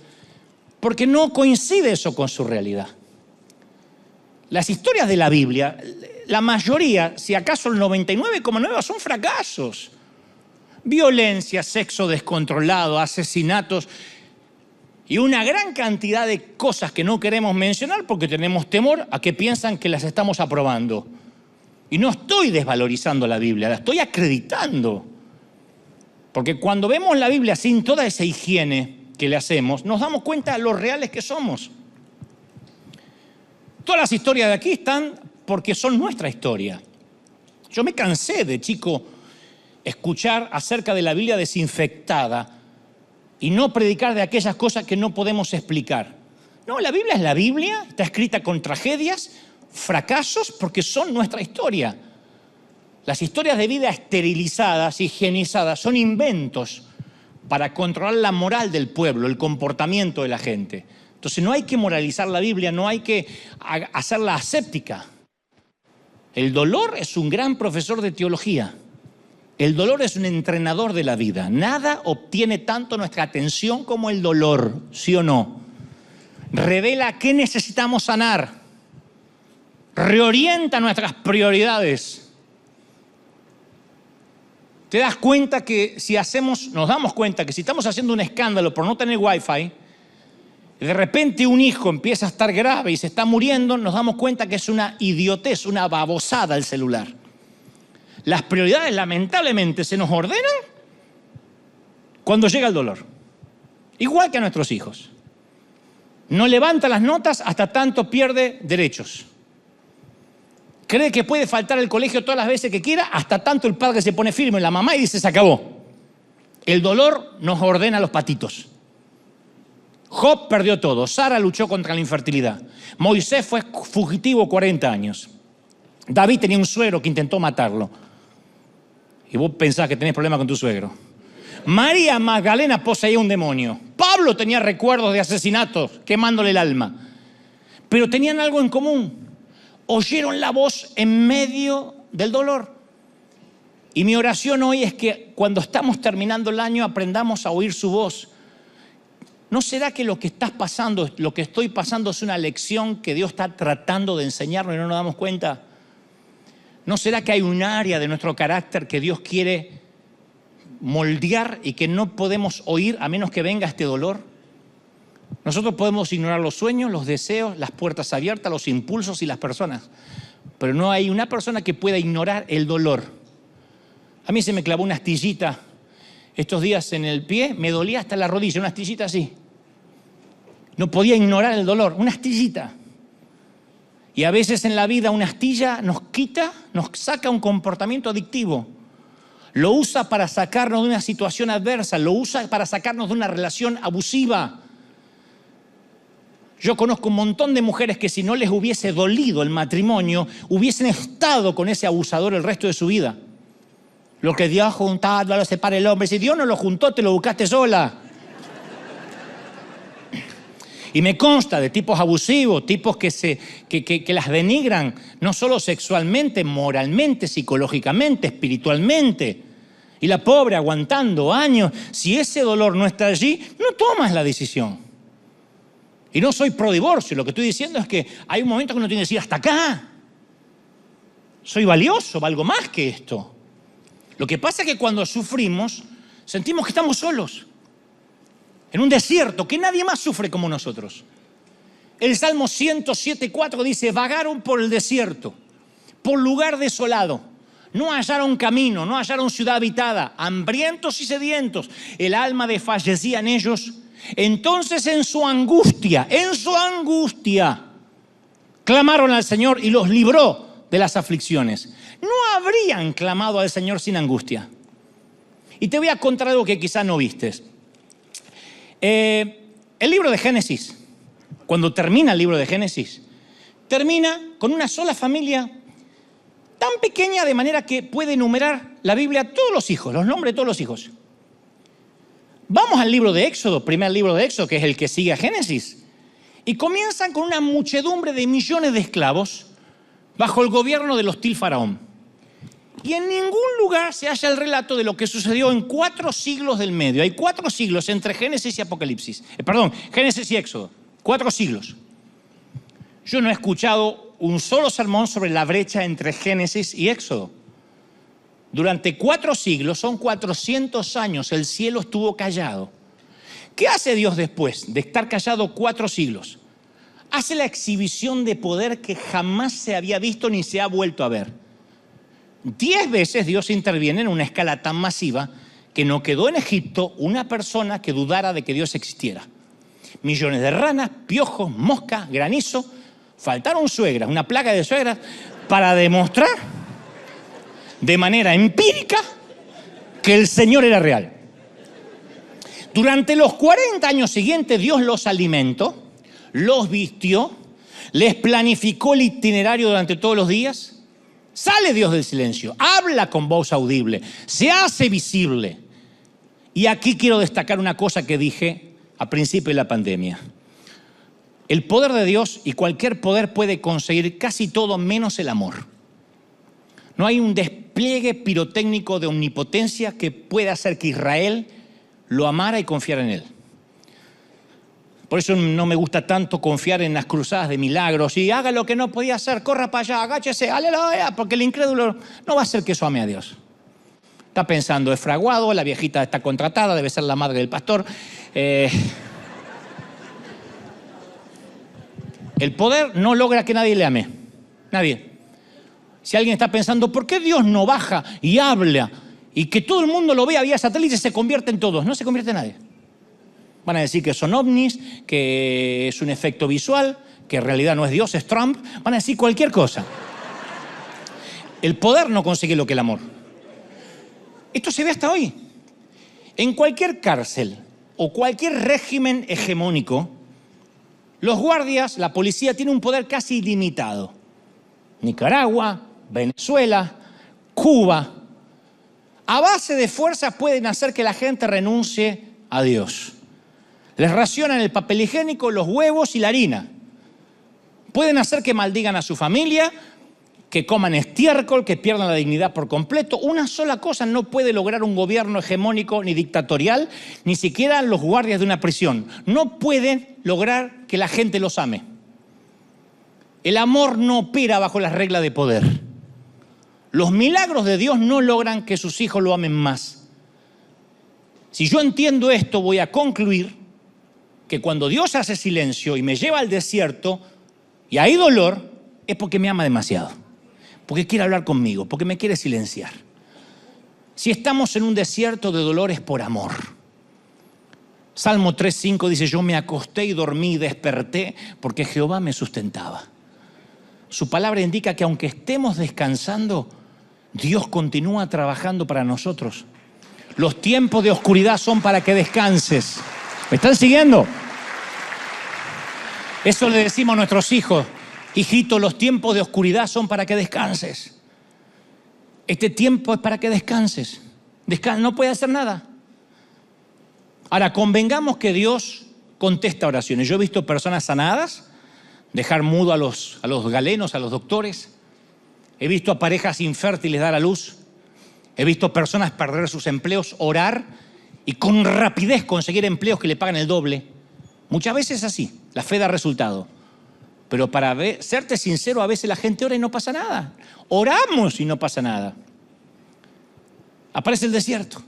S1: porque no coincide eso con su realidad. Las historias de la Biblia, la mayoría, si acaso el 99,9% son fracasos. Violencia, sexo descontrolado, asesinatos y una gran cantidad de cosas que no queremos mencionar porque tenemos temor a que piensan que las estamos aprobando. Y no estoy desvalorizando la Biblia, la estoy acreditando. Porque cuando vemos la Biblia sin toda esa higiene que le hacemos, nos damos cuenta de lo reales que somos. Todas las historias de aquí están porque son nuestra historia. Yo me cansé de chico escuchar acerca de la Biblia desinfectada y no predicar de aquellas cosas que no podemos explicar. No, la Biblia es la Biblia, está escrita con tragedias, fracasos, porque son nuestra historia. Las historias de vida esterilizadas, higienizadas, son inventos para controlar la moral del pueblo, el comportamiento de la gente. Entonces no hay que moralizar la Biblia, no hay que hacerla aséptica. El dolor es un gran profesor de teología. El dolor es un entrenador de la vida. Nada obtiene tanto nuestra atención como el dolor, ¿sí o no? Revela qué necesitamos sanar. Reorienta nuestras prioridades. Te das cuenta que nos damos cuenta que si estamos haciendo un escándalo por no tener wifi, de repente un hijo empieza a estar grave y se está muriendo, nos damos cuenta que es una idiotez, una babosada el celular. Las prioridades lamentablemente se nos ordenan cuando llega el dolor. Igual que a nuestros hijos. No levanta las notas hasta tanto pierde derechos. Cree que puede faltar al colegio todas las veces que quiera hasta tanto el padre se pone firme en la mamá y dice se acabó. El dolor nos ordena los patitos. Job perdió todo. Sara luchó contra la infertilidad. Moisés fue fugitivo 40 años. David tenía un suegro que intentó matarlo. Y vos pensás que tenés problemas con tu suegro. María Magdalena poseía un demonio. Pablo tenía recuerdos de asesinatos, quemándole el alma. Pero tenían algo en común. Oyeron la voz en medio del dolor. Y mi oración hoy es que cuando estamos terminando el año aprendamos a oír su voz. ¿No será que lo que estás pasando, lo que estoy pasando es una lección que Dios está tratando de enseñarnos y no nos damos cuenta? ¿No será que hay un área de nuestro carácter que Dios quiere moldear y que no podemos oír a menos que venga este dolor? Nosotros podemos ignorar los sueños, los deseos, las puertas abiertas, los impulsos y las personas. Pero no hay una persona que pueda ignorar el dolor. A mí se me clavó una astillita estos días en el pie, me dolía hasta la rodilla, una astillita así. No podía ignorar el dolor, una astillita. Y a veces en la vida una astilla nos saca un comportamiento adictivo. Lo usa para sacarnos de una situación adversa, lo usa para sacarnos de una relación abusiva. Yo conozco un montón de mujeres que si no les hubiese dolido el matrimonio, hubiesen estado con ese abusador el resto de su vida. Lo que Dios ha juntado, no lo separa el hombre. Si Dios no lo juntó, te lo buscaste sola. Y me consta de tipos abusivos, tipos que las denigran, no solo sexualmente, moralmente, psicológicamente, espiritualmente. Y la pobre aguantando años. Si ese dolor no está allí, no tomas la decisión. Y no soy pro divorcio, lo que estoy diciendo es que hay un momento que uno tiene que decir, hasta acá. Soy valioso, valgo más que esto. Lo que pasa es que cuando sufrimos, sentimos que estamos solos. En un desierto, que nadie más sufre como nosotros. El Salmo 107:4 dice, vagaron por el desierto, por lugar desolado. No hallaron camino, no hallaron ciudad habitada, hambrientos y sedientos. El alma desfallecía en ellos. Entonces en su angustia, clamaron al Señor y los libró de las aflicciones. No habrían clamado al Señor sin angustia. Y te voy a contar algo que quizás no vistes. El libro de Génesis, cuando termina el libro de Génesis, termina con una sola familia tan pequeña de manera que puede enumerar la Biblia todos los hijos, los nombres de todos los hijos. Vamos al libro de Éxodo, primer libro de Éxodo, que es el que sigue a Génesis, y comienzan con una muchedumbre de millones de esclavos bajo el gobierno del hostil faraón. Y en ningún lugar se halla el relato de lo que sucedió en 4 siglos del medio. Hay 4 siglos entre Génesis y Apocalipsis. Génesis y Éxodo. 4 siglos. Yo no he escuchado un solo sermón sobre la brecha entre Génesis y Éxodo. Durante 4 siglos, son 400 años, el cielo estuvo callado. ¿Qué hace Dios después de estar callado 4 siglos? Hace la exhibición de poder que jamás se había visto ni se ha vuelto a ver. 10 veces Dios interviene en una escala tan masiva que no quedó en Egipto una persona que dudara de que Dios existiera. Millones de ranas, piojos, moscas, granizo. Faltaron suegras, una plaga de suegras, para demostrar de manera empírica que el Señor era real. Durante los 40 años siguientes Dios los alimentó, los vistió, les planificó el itinerario durante todos los días. Sale Dios del silencio, habla con voz audible, se hace visible. Y aquí quiero destacar una cosa que dije a principio de la pandemia. El poder de Dios y cualquier poder puede conseguir casi todo menos el amor. No hay un despliegue pirotécnico de omnipotencia que pueda hacer que Israel lo amara y confiara en él. Por eso no me gusta tanto confiar en las cruzadas de milagros y haga lo que no podía hacer, corra para allá, agáchese, aleluya, porque el incrédulo no va a hacer que eso ame a Dios. Está pensando, es fraguado, la viejita está contratada, debe ser la madre del pastor. El poder no logra que nadie le ame, nadie. Si alguien está pensando, ¿por qué Dios no baja y habla y que todo el mundo lo vea vía satélite y se convierte en todos? No se convierte en nadie. Van a decir que son ovnis, que es un efecto visual, que en realidad no es Dios, es Trump. Van a decir cualquier cosa. El poder no consigue lo que el amor. Esto se ve hasta hoy. En cualquier cárcel o cualquier régimen hegemónico, los guardias, la policía, tiene un poder casi ilimitado. Nicaragua, Venezuela, Cuba, a base de fuerza pueden hacer que la gente renuncie a Dios. Les racionan el papel higiénico, los huevos y la harina. Pueden hacer que maldigan a su familia, que coman estiércol, que pierdan la dignidad por completo. Una sola cosa no puede lograr un gobierno hegemónico ni dictatorial, ni siquiera los guardias de una prisión. No pueden lograr que la gente los ame. El amor no opera bajo las reglas de poder. Los milagros de Dios no logran que sus hijos lo amen más. Si yo entiendo esto, voy a concluir que cuando Dios hace silencio y me lleva al desierto y hay dolor, es porque me ama demasiado, porque quiere hablar conmigo, porque me quiere silenciar. Si estamos en un desierto de dolor es por amor. Salmo 3:5 dice, yo me acosté y dormí y desperté porque Jehová me sustentaba. Su palabra indica que aunque estemos descansando, Dios continúa trabajando para nosotros. Los tiempos de oscuridad son para que descanses. ¿Me están siguiendo? Eso le decimos a nuestros hijos. Hijito, los tiempos de oscuridad son para que descanses. Este tiempo es para que descanses. No puede hacer nada. Ahora, convengamos que Dios contesta oraciones. Yo he visto personas sanadas, dejar mudo a los galenos, a los doctores. He visto a parejas infértiles dar a luz. He visto personas perder sus empleos, orar y con rapidez conseguir empleos que le pagan el doble. Muchas veces es así, la fe da resultado. Pero para serte sincero, a veces la gente ora y no pasa nada. Oramos y no pasa nada. Aparece el desierto.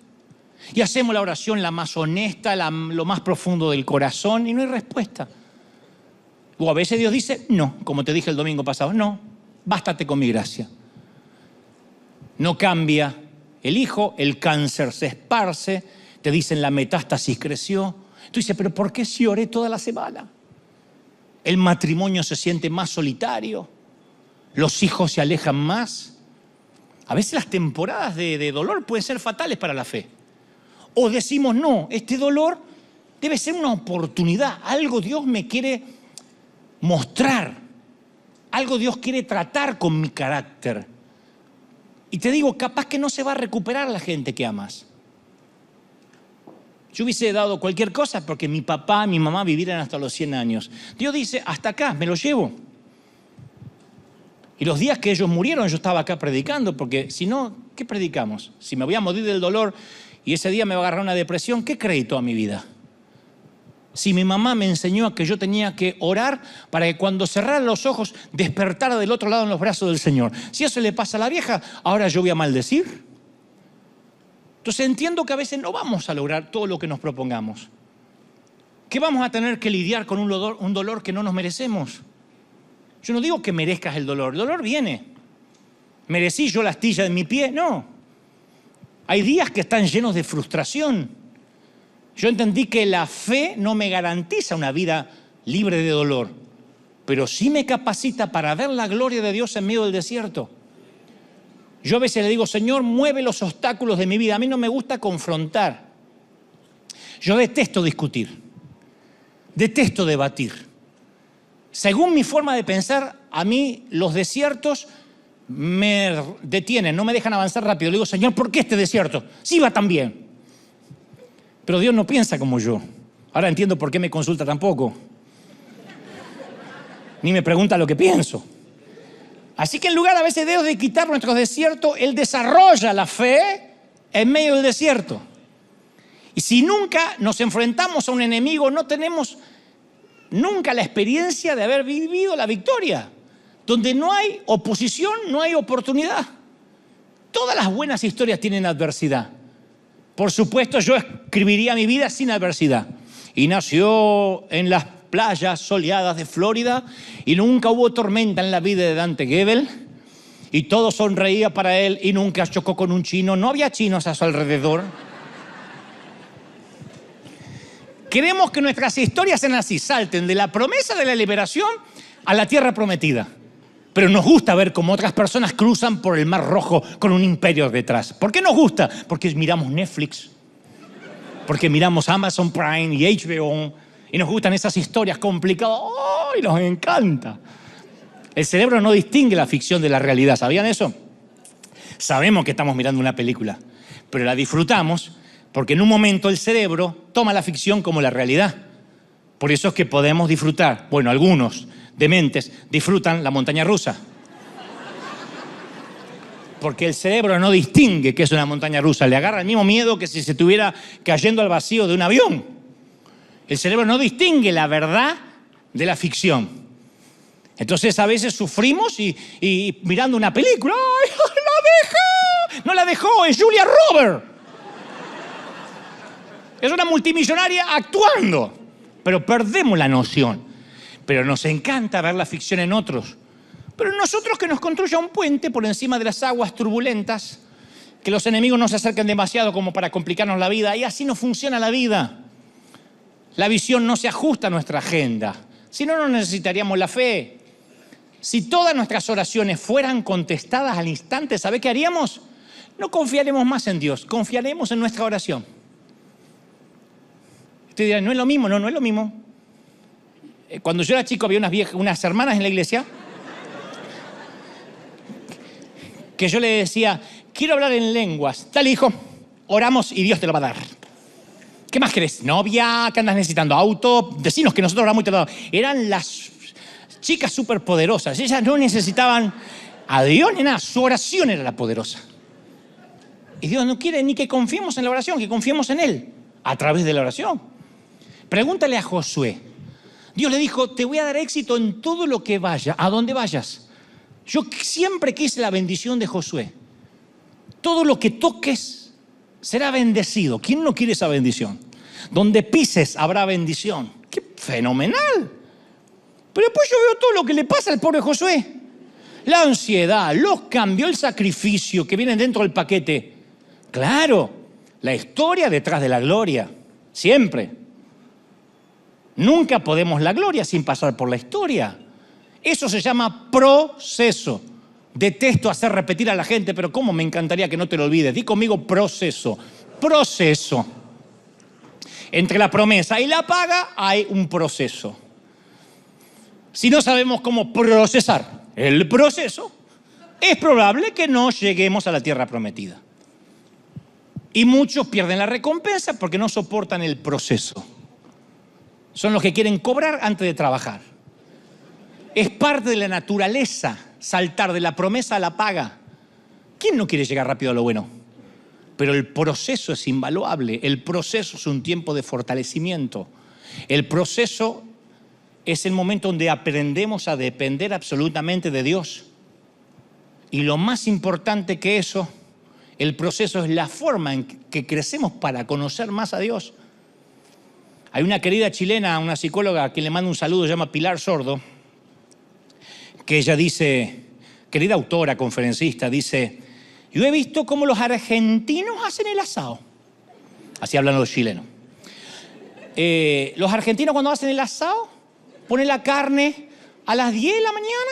S1: Y hacemos la oración la más honesta, lo más profundo del corazón y no hay respuesta. O a veces Dios dice, no, como te dije el domingo pasado, no, bástate con mi gracia. No cambia el hijo, el cáncer se esparce, te dicen la metástasis creció. Tú dices, pero ¿por qué si oré toda la semana? El matrimonio se siente más solitario, los hijos se alejan más. A veces las temporadas de dolor pueden ser fatales para la fe. O decimos, no, este dolor debe ser una oportunidad, algo Dios me quiere mostrar, algo Dios quiere tratar con mi carácter. Y te digo, capaz que no se va a recuperar la gente que amas. Yo hubiese dado cualquier cosa porque mi papá, mi mamá vivieran hasta los 100 años. Dios dice, hasta acá, me lo llevo. Y los días que ellos murieron yo estaba acá predicando, porque si no, ¿qué predicamos? Si me voy a morir del dolor y ese día me va a agarrar una depresión, ¿qué crédito a mi vida? Si mi mamá me enseñó que yo tenía que orar para que cuando cerrara los ojos despertara del otro lado en los brazos del Señor. Si eso le pasa a la vieja, ahora yo voy a maldecir. Entonces entiendo que a veces no vamos a lograr todo lo que nos propongamos. Que vamos a tener que lidiar con un dolor que no nos merecemos. Yo no digo que merezcas el dolor viene. ¿Merecí yo la astilla de mi pie? No. Hay días que están llenos de frustración. Yo entendí que la fe no me garantiza una vida libre de dolor, pero sí me capacita para ver la gloria de Dios en medio del desierto. Yo a veces le digo, Señor, mueve los obstáculos de mi vida. A mí no me gusta confrontar. Yo detesto discutir. Detesto debatir. Según mi forma de pensar, a mí los desiertos me detienen, no me dejan avanzar rápido. Le digo, Señor, ¿por qué este desierto? Sí va tan bien. Pero Dios no piensa como yo. Ahora entiendo por qué me consulta tampoco. Ni me pregunta lo que pienso. Así que en lugar a veces de Dios de quitar nuestros desiertos, Él desarrolla la fe en medio del desierto. Y si nunca nos enfrentamos a un enemigo, no tenemos nunca la experiencia de haber vivido la victoria. Donde no hay oposición, no hay oportunidad. Todas las buenas historias tienen adversidad. Por supuesto, yo escribiría mi vida sin adversidad. Y nació en las playas soleadas de Florida y nunca hubo tormenta en la vida de Dante Gebel y todo sonreía para él y nunca chocó con un chino. No había chinos a su alrededor. Queremos que nuestras historias sean así, salten de la promesa de la liberación a la tierra prometida. Pero nos gusta ver cómo otras personas cruzan por el Mar Rojo con un imperio detrás. ¿Por qué nos gusta? Porque miramos Netflix. Porque miramos Amazon Prime y HBO y nos gustan esas historias complicadas. ¡Ay, nos encanta! El cerebro no distingue la ficción de la realidad. ¿Sabían eso? Sabemos que estamos mirando una película, pero la disfrutamos porque en un momento el cerebro toma la ficción como la realidad. Por eso es que podemos disfrutar, bueno, algunos dementes disfrutan la montaña rusa. Porque el cerebro no distingue qué es una montaña rusa. Le agarra el mismo miedo que si se estuviera cayendo al vacío de un avión. El cerebro no distingue la verdad de la ficción. Entonces a veces sufrimos y mirando una película, ¡ay, la dejó! No la dejó, es Julia Roberts. Es una multimillonaria actuando. Pero perdemos la noción. Pero nos encanta ver la ficción en otros. Pero nosotros que nos construya un puente por encima de las aguas turbulentas, que los enemigos no se acerquen demasiado como para complicarnos la vida, y así no funciona la vida. La visión no se ajusta a nuestra agenda. Si no, no necesitaríamos la fe. Si todas nuestras oraciones fueran contestadas al instante, ¿sabe qué haríamos? No confiaremos más en Dios, confiaremos en nuestra oración. Usted dirá, no es lo mismo, no es lo mismo. Cuando yo era chico había unas hermanas en la iglesia que yo le decía, quiero hablar en lenguas. Dale, hijo, oramos y Dios te lo va a dar. ¿Qué más querés? ¿Novia? ¿Qué andas necesitando? ¿Auto? Decinos que nosotros oramos y te lo damos. Eran las chicas superpoderosas. Ellas no necesitaban a Dios ni nada. Su oración era la poderosa. Y Dios no quiere ni que confiemos en la oración, que confiemos en Él a través de la oración. Pregúntale a Josué. Dios le dijo, te voy a dar éxito en todo lo que vaya, a donde vayas. Yo siempre quise la bendición de Josué. Todo lo que toques será bendecido. ¿Quién no quiere esa bendición? Donde pises habrá bendición. ¡Qué fenomenal! Pero después yo veo todo lo que le pasa al pobre Josué. La ansiedad, los cambios, el sacrificio que vienen dentro del paquete. Claro, la historia detrás de la gloria. Siempre. Nunca podemos la gloria sin pasar por la historia. Eso se llama proceso. Detesto hacer repetir a la gente, pero cómo me encantaría que no te lo olvides. Di conmigo proceso. Proceso. Entre la promesa y la paga hay un proceso. Si no sabemos cómo procesar el proceso, es probable que no lleguemos a la tierra prometida. Y muchos pierden la recompensa porque no soportan el proceso. Son los que quieren cobrar antes de trabajar. Es parte de la naturaleza saltar de la promesa a la paga. ¿Quién no quiere llegar rápido a lo bueno? Pero el proceso es invaluable. El proceso es un tiempo de fortalecimiento. El proceso es el momento donde aprendemos a depender absolutamente de Dios. Y lo más importante que eso, el proceso es la forma en que crecemos para conocer más a Dios. Hay una querida chilena, una psicóloga a quien le mando un saludo, se llama Pilar Sordo, que ella dice, querida autora, conferencista, dice, yo he visto cómo los argentinos hacen el asado. Así hablan los chilenos. Los argentinos cuando hacen el asado, ponen la carne a las 10 de la mañana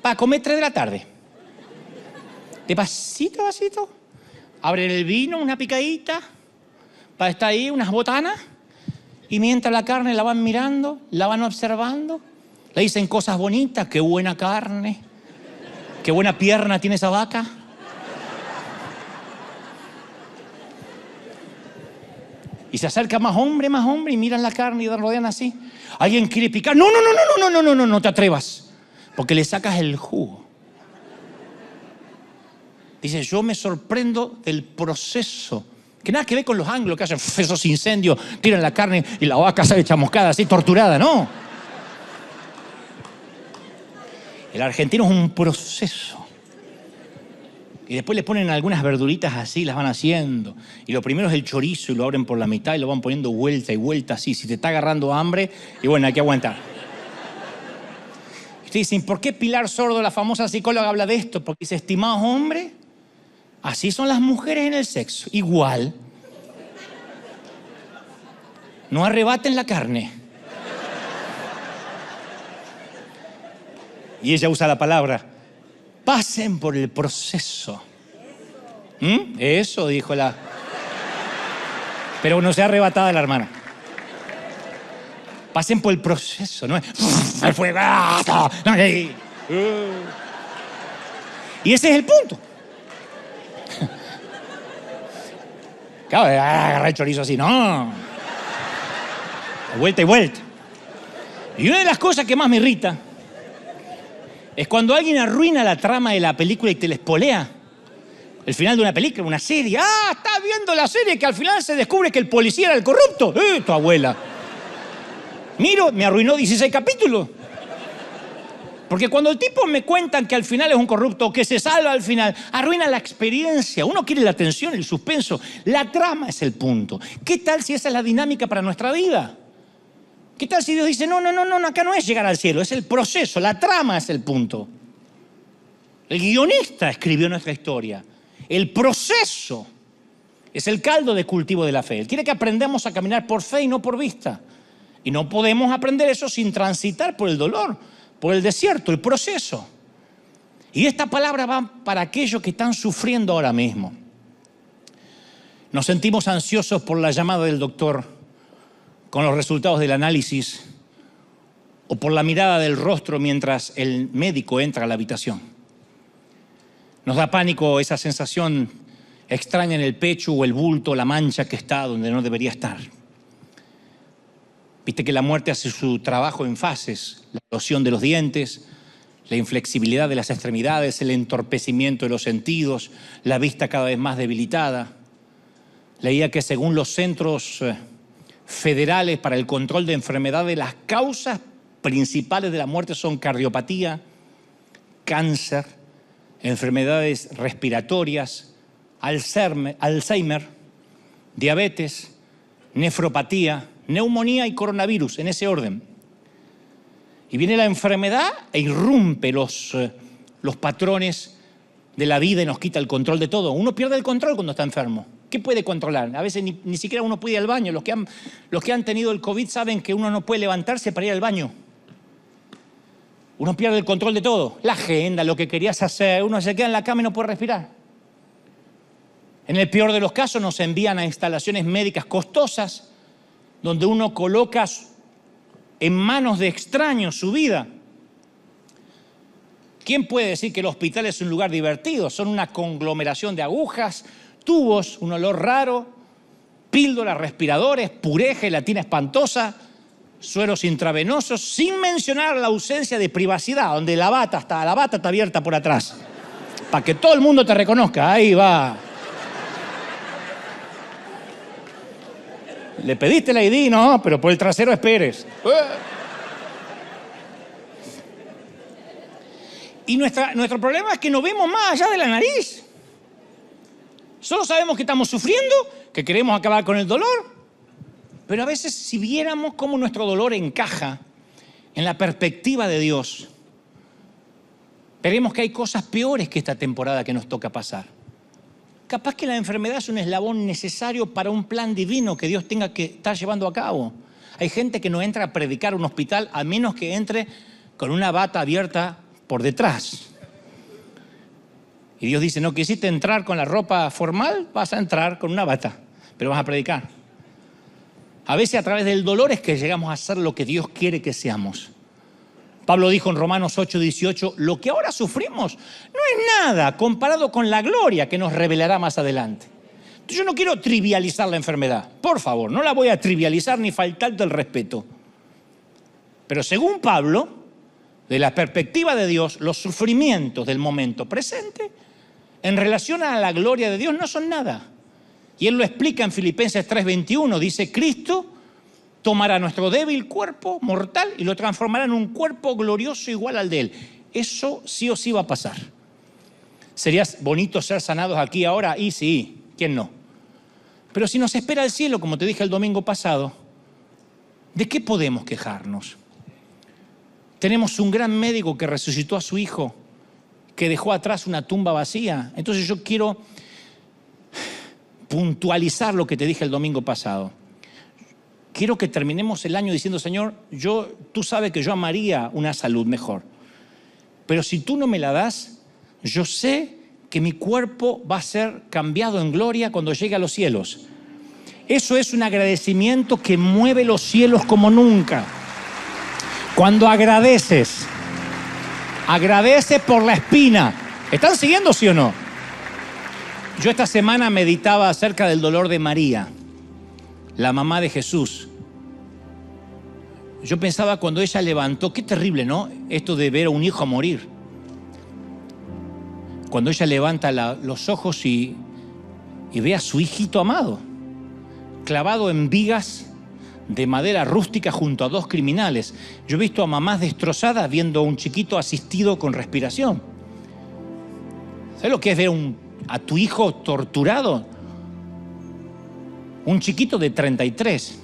S1: para comer 3 de la tarde. De pasito a pasito, abren el vino, una picadita, para estar ahí, unas botanas, y mientras la carne la van mirando, la van observando, le dicen cosas bonitas, qué buena carne, qué buena pierna tiene esa vaca. Y se acerca más hombre, y miran la carne y la rodean así. Alguien quiere picar. No te atrevas, porque le sacas el jugo. Dice, yo me sorprendo del proceso, que nada que ver con los anglos que hacen esos incendios, tiran la carne y la vaca sale chamuscada, así torturada, no. El argentino es un proceso. Y después le ponen algunas verduritas así, las van haciendo. Y lo primero es el chorizo y lo abren por la mitad y lo van poniendo vuelta y vuelta así. Si te está agarrando hambre, y bueno, hay que aguantar. Y ustedes dicen, ¿por qué Pilar Sordo, la famosa psicóloga, habla de esto? Porque dice, estimados hombres, así son las mujeres en el sexo. Igual. No arrebaten la carne. Y ella usa la palabra, pasen por el proceso. Eso dijo la... Pero no sea arrebatada la hermana. Pasen por el proceso, ¿no? El fuego. Y ese es el punto. Claro, agarrar el chorizo así, no. Vuelta y vuelta. Y una de las cosas que más me irrita es cuando alguien arruina la trama de la película y te la espolea. El final de una película, una serie. ¡Ah! Estás viendo la serie que al final se descubre que el policía era el corrupto. Tu abuela. Miro, me arruinó 16 capítulos. Porque cuando el tipo me cuentan que al final es un corrupto, que se salva al final, arruina la experiencia. Uno quiere la tensión, el suspenso. La trama es el punto. ¿Qué tal si esa es la dinámica para nuestra vida? ¿Qué tal si Dios dice, no, acá no es llegar al cielo, es el proceso, la trama es el punto? El guionista escribió nuestra historia. El proceso es el caldo de cultivo de la fe. Él quiere que aprendamos a caminar por fe y no por vista. Y no podemos aprender eso sin transitar por el dolor, por el desierto, el proceso. Y esta palabra va para aquellos que están sufriendo ahora mismo. Nos sentimos ansiosos por la llamada del doctor con los resultados del análisis o por la mirada del rostro mientras el médico entra a la habitación. Nos da pánico esa sensación extraña en el pecho o el bulto, la mancha que está donde no debería estar. Viste que la muerte hace su trabajo en fases, la erosión de los dientes, la inflexibilidad de las extremidades, el entorpecimiento de los sentidos, la vista cada vez más debilitada. Leía que según los centros federales para el control de enfermedades, las causas principales de la muerte son cardiopatía, cáncer, enfermedades respiratorias, Alzheimer, diabetes, nefropatía, neumonía y coronavirus, en ese orden. Y viene la enfermedad e irrumpe los patrones de la vida y nos quita el control de todo. Uno pierde el control cuando está enfermo. ¿Qué puede controlar? A veces ni siquiera uno puede ir al baño. Los que han tenido el COVID saben que uno no puede levantarse para ir al baño. Uno pierde el control de todo. La agenda, lo que querías hacer. Uno se queda en la cama y no puede respirar. En el peor de los casos nos envían a instalaciones médicas costosas donde uno coloca en manos de extraños su vida. ¿Quién puede decir que el hospital es un lugar divertido? Son una conglomeración de agujas, tubos, un olor raro, píldoras, respiradores, puré, gelatina espantosa, sueros intravenosos, sin mencionar la ausencia de privacidad, donde la bata está abierta por atrás, para que todo el mundo te reconozca. Ahí va. Le pediste la ID, no, pero por el trasero esperes. Y nuestro problema es que no vemos más allá de la nariz. Solo sabemos que estamos sufriendo, que queremos acabar con el dolor. Pero a veces si viéramos cómo nuestro dolor encaja en la perspectiva de Dios, veremos que hay cosas peores que esta temporada que nos toca pasar. Capaz que la enfermedad es un eslabón necesario para un plan divino que Dios tenga que estar llevando a cabo. Hay gente que no entra a predicar a un hospital a menos que entre con una bata abierta por detrás. Y Dios dice, no quisiste entrar con la ropa formal, vas a entrar con una bata, pero vas a predicar. A veces a través del dolor es que llegamos a ser lo que Dios quiere que seamos. Pablo dijo en Romanos 8:18, lo que ahora sufrimos no es nada comparado con la gloria que nos revelará más adelante. Entonces, yo no quiero trivializar la enfermedad, por favor, no la voy a trivializar ni faltarte el respeto. Pero según Pablo, de la perspectiva de Dios, los sufrimientos del momento presente en relación a la gloria de Dios no son nada. Y él lo explica en Filipenses 3:21, dice, Cristo tomará nuestro débil cuerpo mortal y lo transformará en un cuerpo glorioso igual al de él. Eso sí o sí va a pasar. ¿Sería bonito ser sanados aquí ahora? Y sí, ¿quién no? Pero si nos espera el cielo, como te dije el domingo pasado, ¿de qué podemos quejarnos? Tenemos un gran médico que resucitó a su hijo, que dejó atrás una tumba vacía. Entonces yo quiero puntualizar lo que te dije el domingo pasado. Quiero que terminemos el año diciendo, Señor, tú sabes que yo amaría una salud mejor. Pero si tú no me la das, yo sé que mi cuerpo va a ser cambiado en gloria cuando llegue a los cielos. Eso es un agradecimiento que mueve los cielos como nunca. Cuando agradece por la espina. ¿Están siguiendo, sí o no? Yo esta semana meditaba acerca del dolor de María, la mamá de Jesús. Yo pensaba cuando ella levantó, qué terrible, ¿no? Esto de ver a un hijo morir. Cuando ella levanta los ojos y ve a su hijito amado, clavado en vigas de madera rústica junto a dos criminales. Yo he visto a mamás destrozadas viendo a un chiquito asistido con respiración. ¿Sabes lo que es ver a tu hijo torturado? Un chiquito de 33.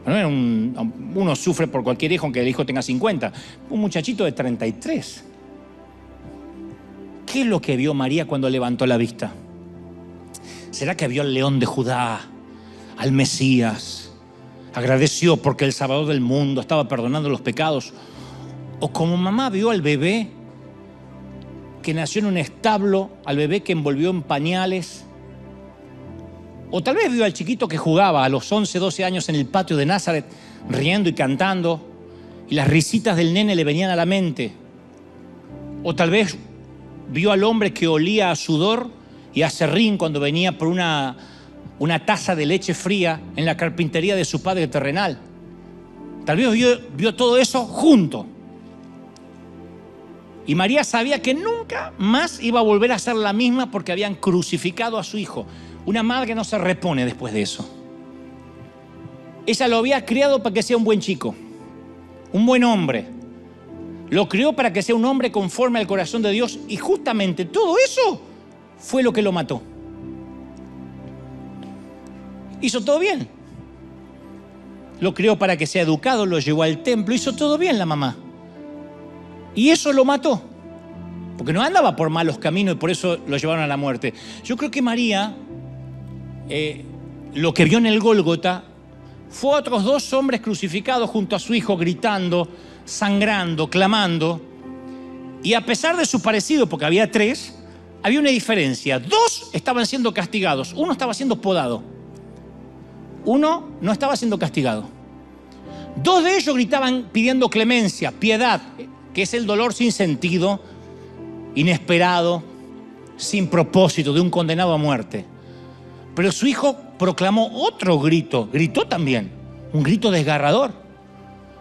S1: Uno sufre por cualquier hijo, aunque el hijo tenga 50. Un muchachito de 33. ¿Qué es lo que vio María cuando levantó la vista? ¿Será que vio al león de Judá, al Mesías? Agradeció porque el Salvador del mundo estaba perdonando los pecados. O como mamá vio al bebé que nació en un establo, al bebé que envolvió en pañales. O tal vez vio al chiquito que jugaba a los 11, 12 años en el patio de Nazaret, riendo y cantando, y las risitas del nene le venían a la mente. O tal vez vio al hombre que olía a sudor y a serrín cuando venía por una taza de leche fría en la carpintería de su padre terrenal. Tal vez vio todo eso junto. Y María sabía que nunca más iba a volver a ser la misma porque habían crucificado a su hijo. Una madre no se repone después de eso. Ella lo había criado para que sea un buen chico, un buen hombre. Lo crió para que sea un hombre conforme al corazón de Dios, y justamente todo eso fue lo que lo mató. Hizo todo bien. Lo crió para que sea educado, lo llevó al templo, hizo todo bien la mamá. Y eso lo mató, porque no andaba por malos caminos y por eso lo llevaron a la muerte. Yo creo que María, lo que vio en el Gólgota, fue a otros dos hombres crucificados junto a su hijo, gritando, sangrando, clamando. Y a pesar de su parecido, porque había tres, había una diferencia. Dos estaban siendo castigados, uno estaba siendo podado. Uno no estaba siendo castigado. Dos de ellos gritaban pidiendo clemencia, piedad, que es el dolor sin sentido, inesperado, sin propósito, de un condenado a muerte. Pero su hijo proclamó otro grito, gritó también, un grito desgarrador.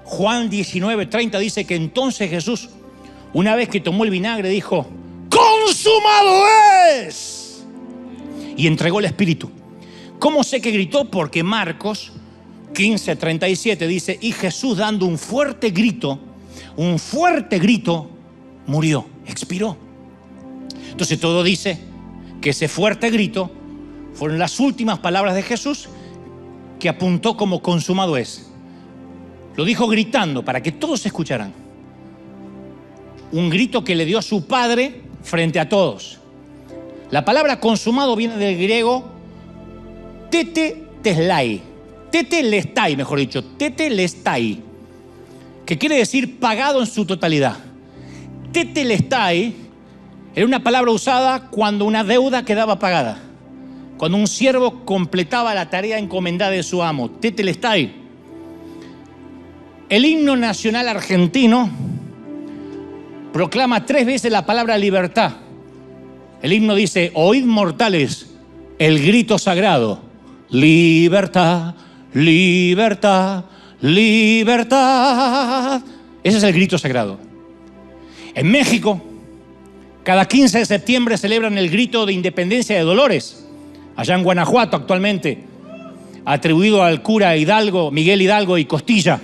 S1: Juan 19:30 dice que entonces Jesús, una vez que tomó el vinagre, dijo: ¡consumado es! Y entregó el Espíritu. ¿Cómo sé que gritó? Porque Marcos 15:37 dice: y Jesús, dando un fuerte grito, murió, expiró. Entonces todo dice que ese fuerte grito fueron las últimas palabras de Jesús, que apuntó como consumado es. Lo dijo gritando para que todos escucharan. Un grito que le dio a su Padre frente a todos. La palabra consumado viene del griego tetelestai, tetelestai, que quiere decir pagado en su totalidad. Tetelestai era una palabra usada cuando una deuda quedaba pagada, cuando un siervo completaba la tarea encomendada de su amo. Tetelestai. El himno nacional argentino proclama 3 veces la palabra libertad. El himno dice: oíd mortales el grito sagrado, libertad, libertad, libertad. Ese es el grito sagrado. En México, cada 15 de septiembre celebran el grito de independencia de Dolores, allá en Guanajuato actualmente, atribuido al cura Hidalgo, Miguel Hidalgo y Costilla.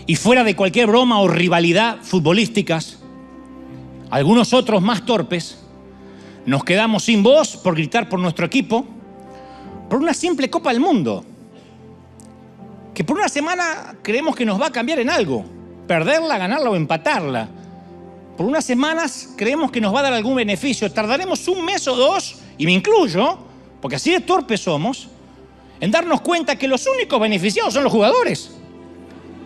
S1: Y fuera de cualquier broma o rivalidad futbolísticas, algunos otros más torpes nos quedamos sin voz por gritar por nuestro equipo, por una simple Copa del Mundo, que por una semana creemos que nos va a cambiar en algo, perderla, ganarla o empatarla. Por unas semanas creemos que nos va a dar algún beneficio. Tardaremos 1 mes o 2, y me incluyo, porque así de torpes somos, en darnos cuenta que los únicos beneficiados son los jugadores,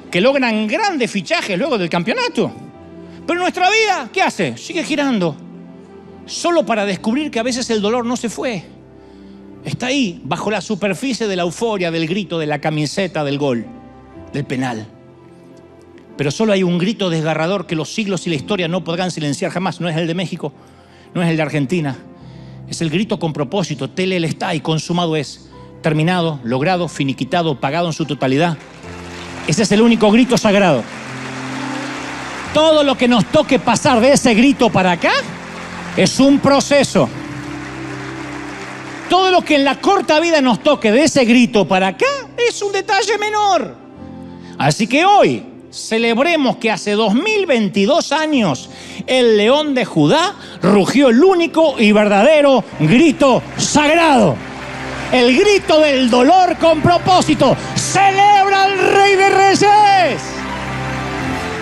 S1: que logran grandes fichajes luego del campeonato. Pero nuestra vida, ¿qué hace? Sigue girando, solo para descubrir que a veces el dolor no se fue. está ahí, bajo la superficie de la euforia, del grito, de la camiseta, del gol, del penal. Pero solo hay un grito desgarrador que los siglos y la historia no podrán silenciar jamás. No es el de México, no es el de Argentina. Es el grito con propósito. Telelestai, consumado es. Terminado, logrado, finiquitado, pagado en su totalidad. Ese es el único grito sagrado. Todo lo que nos toque pasar de ese grito para acá es un proceso. Todo lo que en la corta vida nos toque de ese grito para acá es un detalle menor. Así que hoy celebremos que hace 2022 años el león de Judá rugió el único y verdadero grito sagrado. El grito del dolor con propósito. ¡Celebra al Rey de Reyes!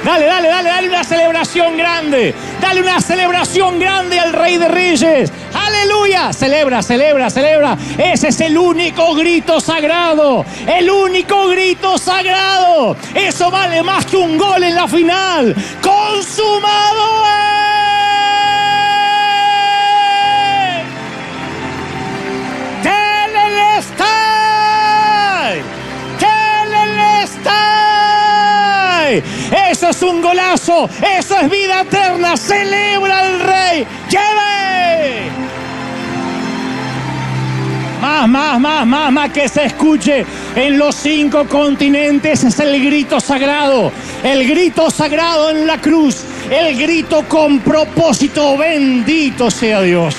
S1: Dale una celebración grande. Dale una celebración grande al Rey de Reyes. ¡Aleluya! Celebra. Ese es el único grito sagrado. El único grito sagrado. Eso vale más que un gol en la final. ¡Consumado es! Eso es un golazo, eso es vida eterna. Celebra al Rey. ¡Lleve! Más, que se escuche en los 5 continentes. Es el grito sagrado en la cruz, el grito con propósito. Bendito sea Dios.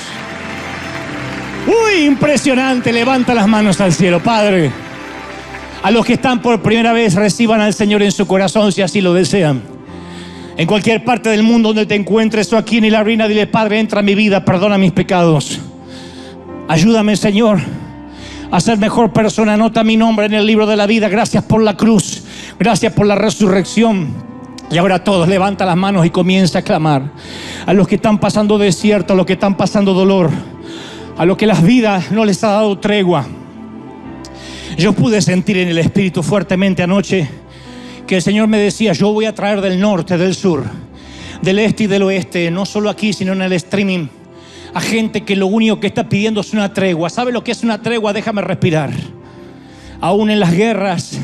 S1: Uy, impresionante. Levanta las manos al cielo, Padre. A los que están por primera vez, reciban al Señor en su corazón si así lo desean. En cualquier parte del mundo donde te encuentres o aquí en la ruina, dile: Padre, entra en mi vida, perdona mis pecados. Ayúdame, Señor, a ser mejor persona. Anota mi nombre en el libro de la vida. Gracias por la cruz, gracias por la resurrección. Y ahora todos levanta las manos y comienza a clamar. A los que están pasando desierto, a los que están pasando dolor, a los que las vidas no les ha dado tregua. Yo pude sentir en el Espíritu fuertemente anoche que el Señor me decía: yo voy a traer del norte, del sur, del este y del oeste, no solo aquí sino en el streaming, a gente que lo único que está pidiendo es una tregua. ¿Sabe lo que es una tregua? Déjame respirar. Aún en las guerras,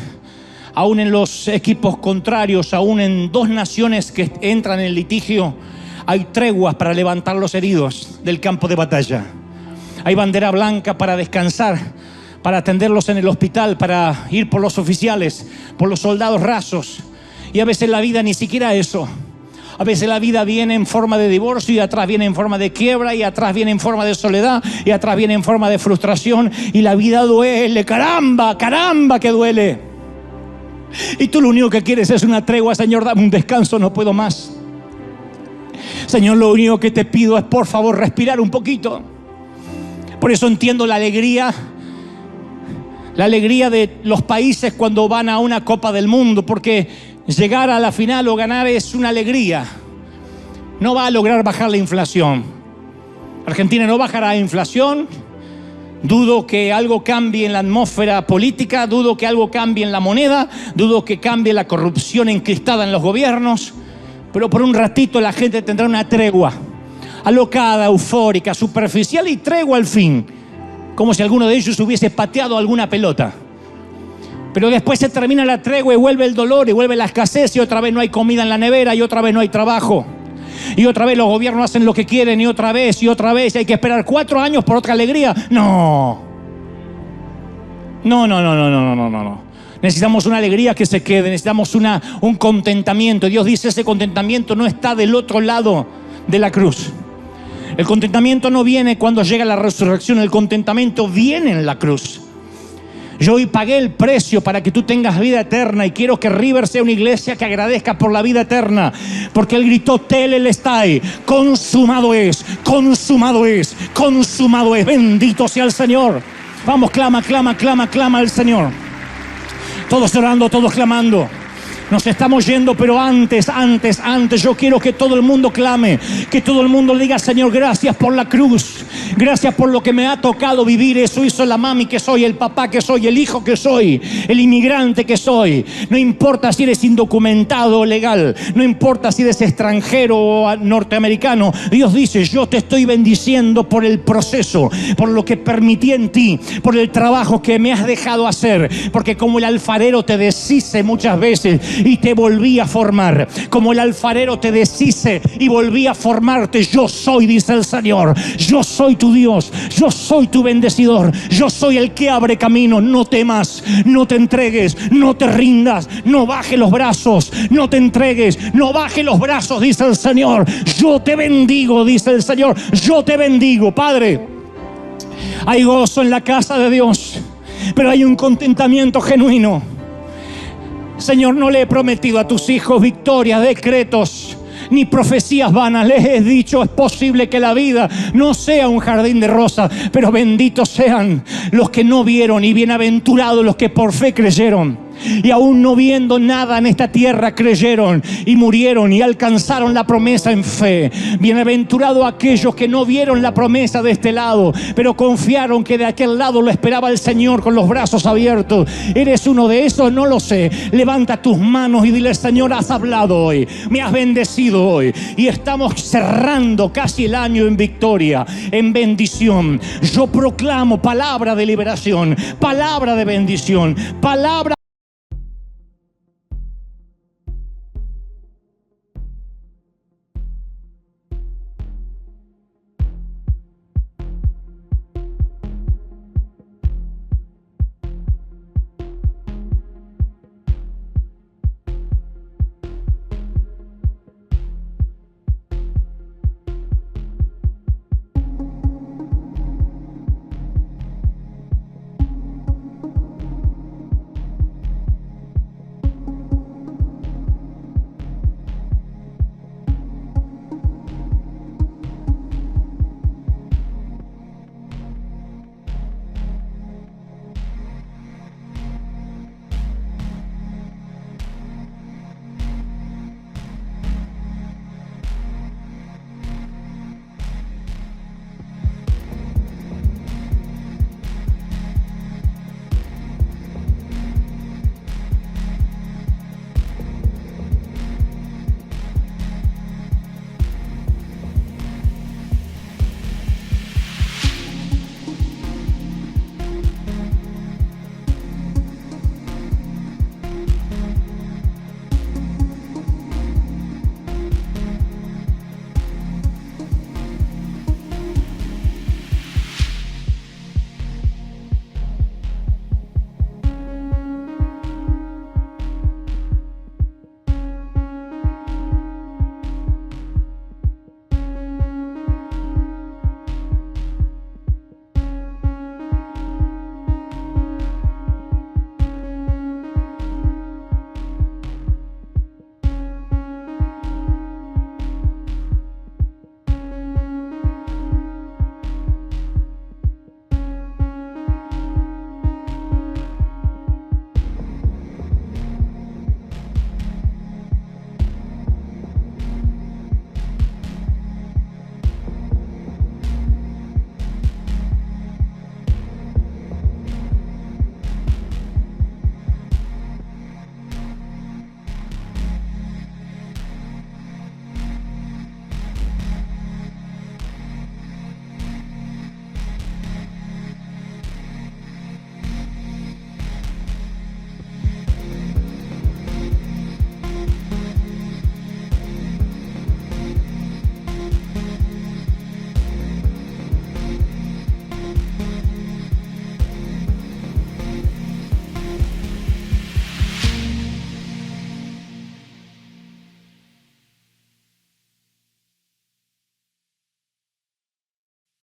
S1: aún en los equipos contrarios, aún en 2 naciones que entran en litigio, hay treguas para levantar los heridos del campo de batalla. Hay bandera blanca para descansar, para atenderlos en el hospital, para ir por los oficiales, por los soldados rasos. Y a veces la vida ni siquiera eso. A veces la vida viene en forma de divorcio, y atrás viene en forma de quiebra, y atrás viene en forma de soledad, y atrás viene en forma de frustración. Y la vida duele, caramba que duele. Y tú lo único que quieres es una tregua. Señor, dame un descanso, no puedo más. Señor, lo único que te pido es, por favor, respirar un poquito. Por eso entiendo la alegría de los países cuando van a una Copa del Mundo, porque llegar a la final o ganar es una alegría. No va a lograr bajar la inflación. Argentina no bajará la inflación. Dudo que algo cambie en la atmósfera política, dudo que algo cambie en la moneda, dudo que cambie la corrupción encristada en los gobiernos. Pero por un ratito la gente tendrá una tregua, alocada, eufórica, superficial, y tregua al fin, como si alguno de ellos hubiese pateado alguna pelota. Pero después se termina la tregua y vuelve el dolor y vuelve la escasez, y otra vez no hay comida en la nevera, y otra vez no hay trabajo, y otra vez los gobiernos hacen lo que quieren, y otra vez, y hay que esperar 4 años por otra alegría. No. Necesitamos una alegría que se quede, necesitamos un contentamiento. Dios dice: ese contentamiento no está del otro lado de la cruz. El contentamiento no viene cuando llega la resurrección, el contentamiento viene en la cruz. Yo hoy pagué el precio para que tú tengas vida eterna, y quiero que River sea una iglesia que agradezca por la vida eterna, porque Él gritó: Telelestai, consumado es, consumado es, consumado es. Bendito sea el Señor. Vamos, clama al Señor. Todos orando, todos clamando. Nos estamos yendo, pero antes, yo quiero que todo el mundo clame, que todo el mundo le diga: Señor, gracias por la cruz, gracias por lo que me ha tocado vivir. Eso hizo la mami que soy, el papá que soy, el hijo que soy, el inmigrante que soy. No importa si eres indocumentado o legal, no importa si eres extranjero o norteamericano. Dios dice: yo te estoy bendiciendo por el proceso, por lo que permití en ti, por el trabajo que me has dejado hacer, porque como el alfarero te deshice muchas veces y te volví a formar, como el alfarero te deshice y volví a formarte, yo soy, dice el Señor, yo soy tu Dios, yo soy tu bendecidor, yo soy el que abre camino. No temas, no te entregues, no te rindas, no bajes los brazos, no te entregues, no bajes los brazos, dice el Señor. Yo te bendigo, dice el Señor, yo te bendigo. Padre, hay gozo en la casa de Dios, pero hay un contentamiento genuino. Señor, no le he prometido a tus hijos victorias, decretos, ni profecías vanas. Les he dicho: es posible que la vida no sea un jardín de rosas, pero benditos sean los que no vieron y bienaventurados los que por fe creyeron. Y aún no viendo nada en esta tierra, creyeron y murieron y alcanzaron la promesa en fe. Bienaventurados aquellos que no vieron la promesa de este lado, pero confiaron que de aquel lado lo esperaba el Señor con los brazos abiertos. ¿Eres uno de esos? No lo sé. Levanta tus manos y dile: Señor, has hablado hoy, me has bendecido hoy, y estamos cerrando casi el año en victoria, en bendición. Yo proclamo palabra de liberación, palabra de bendición, palabra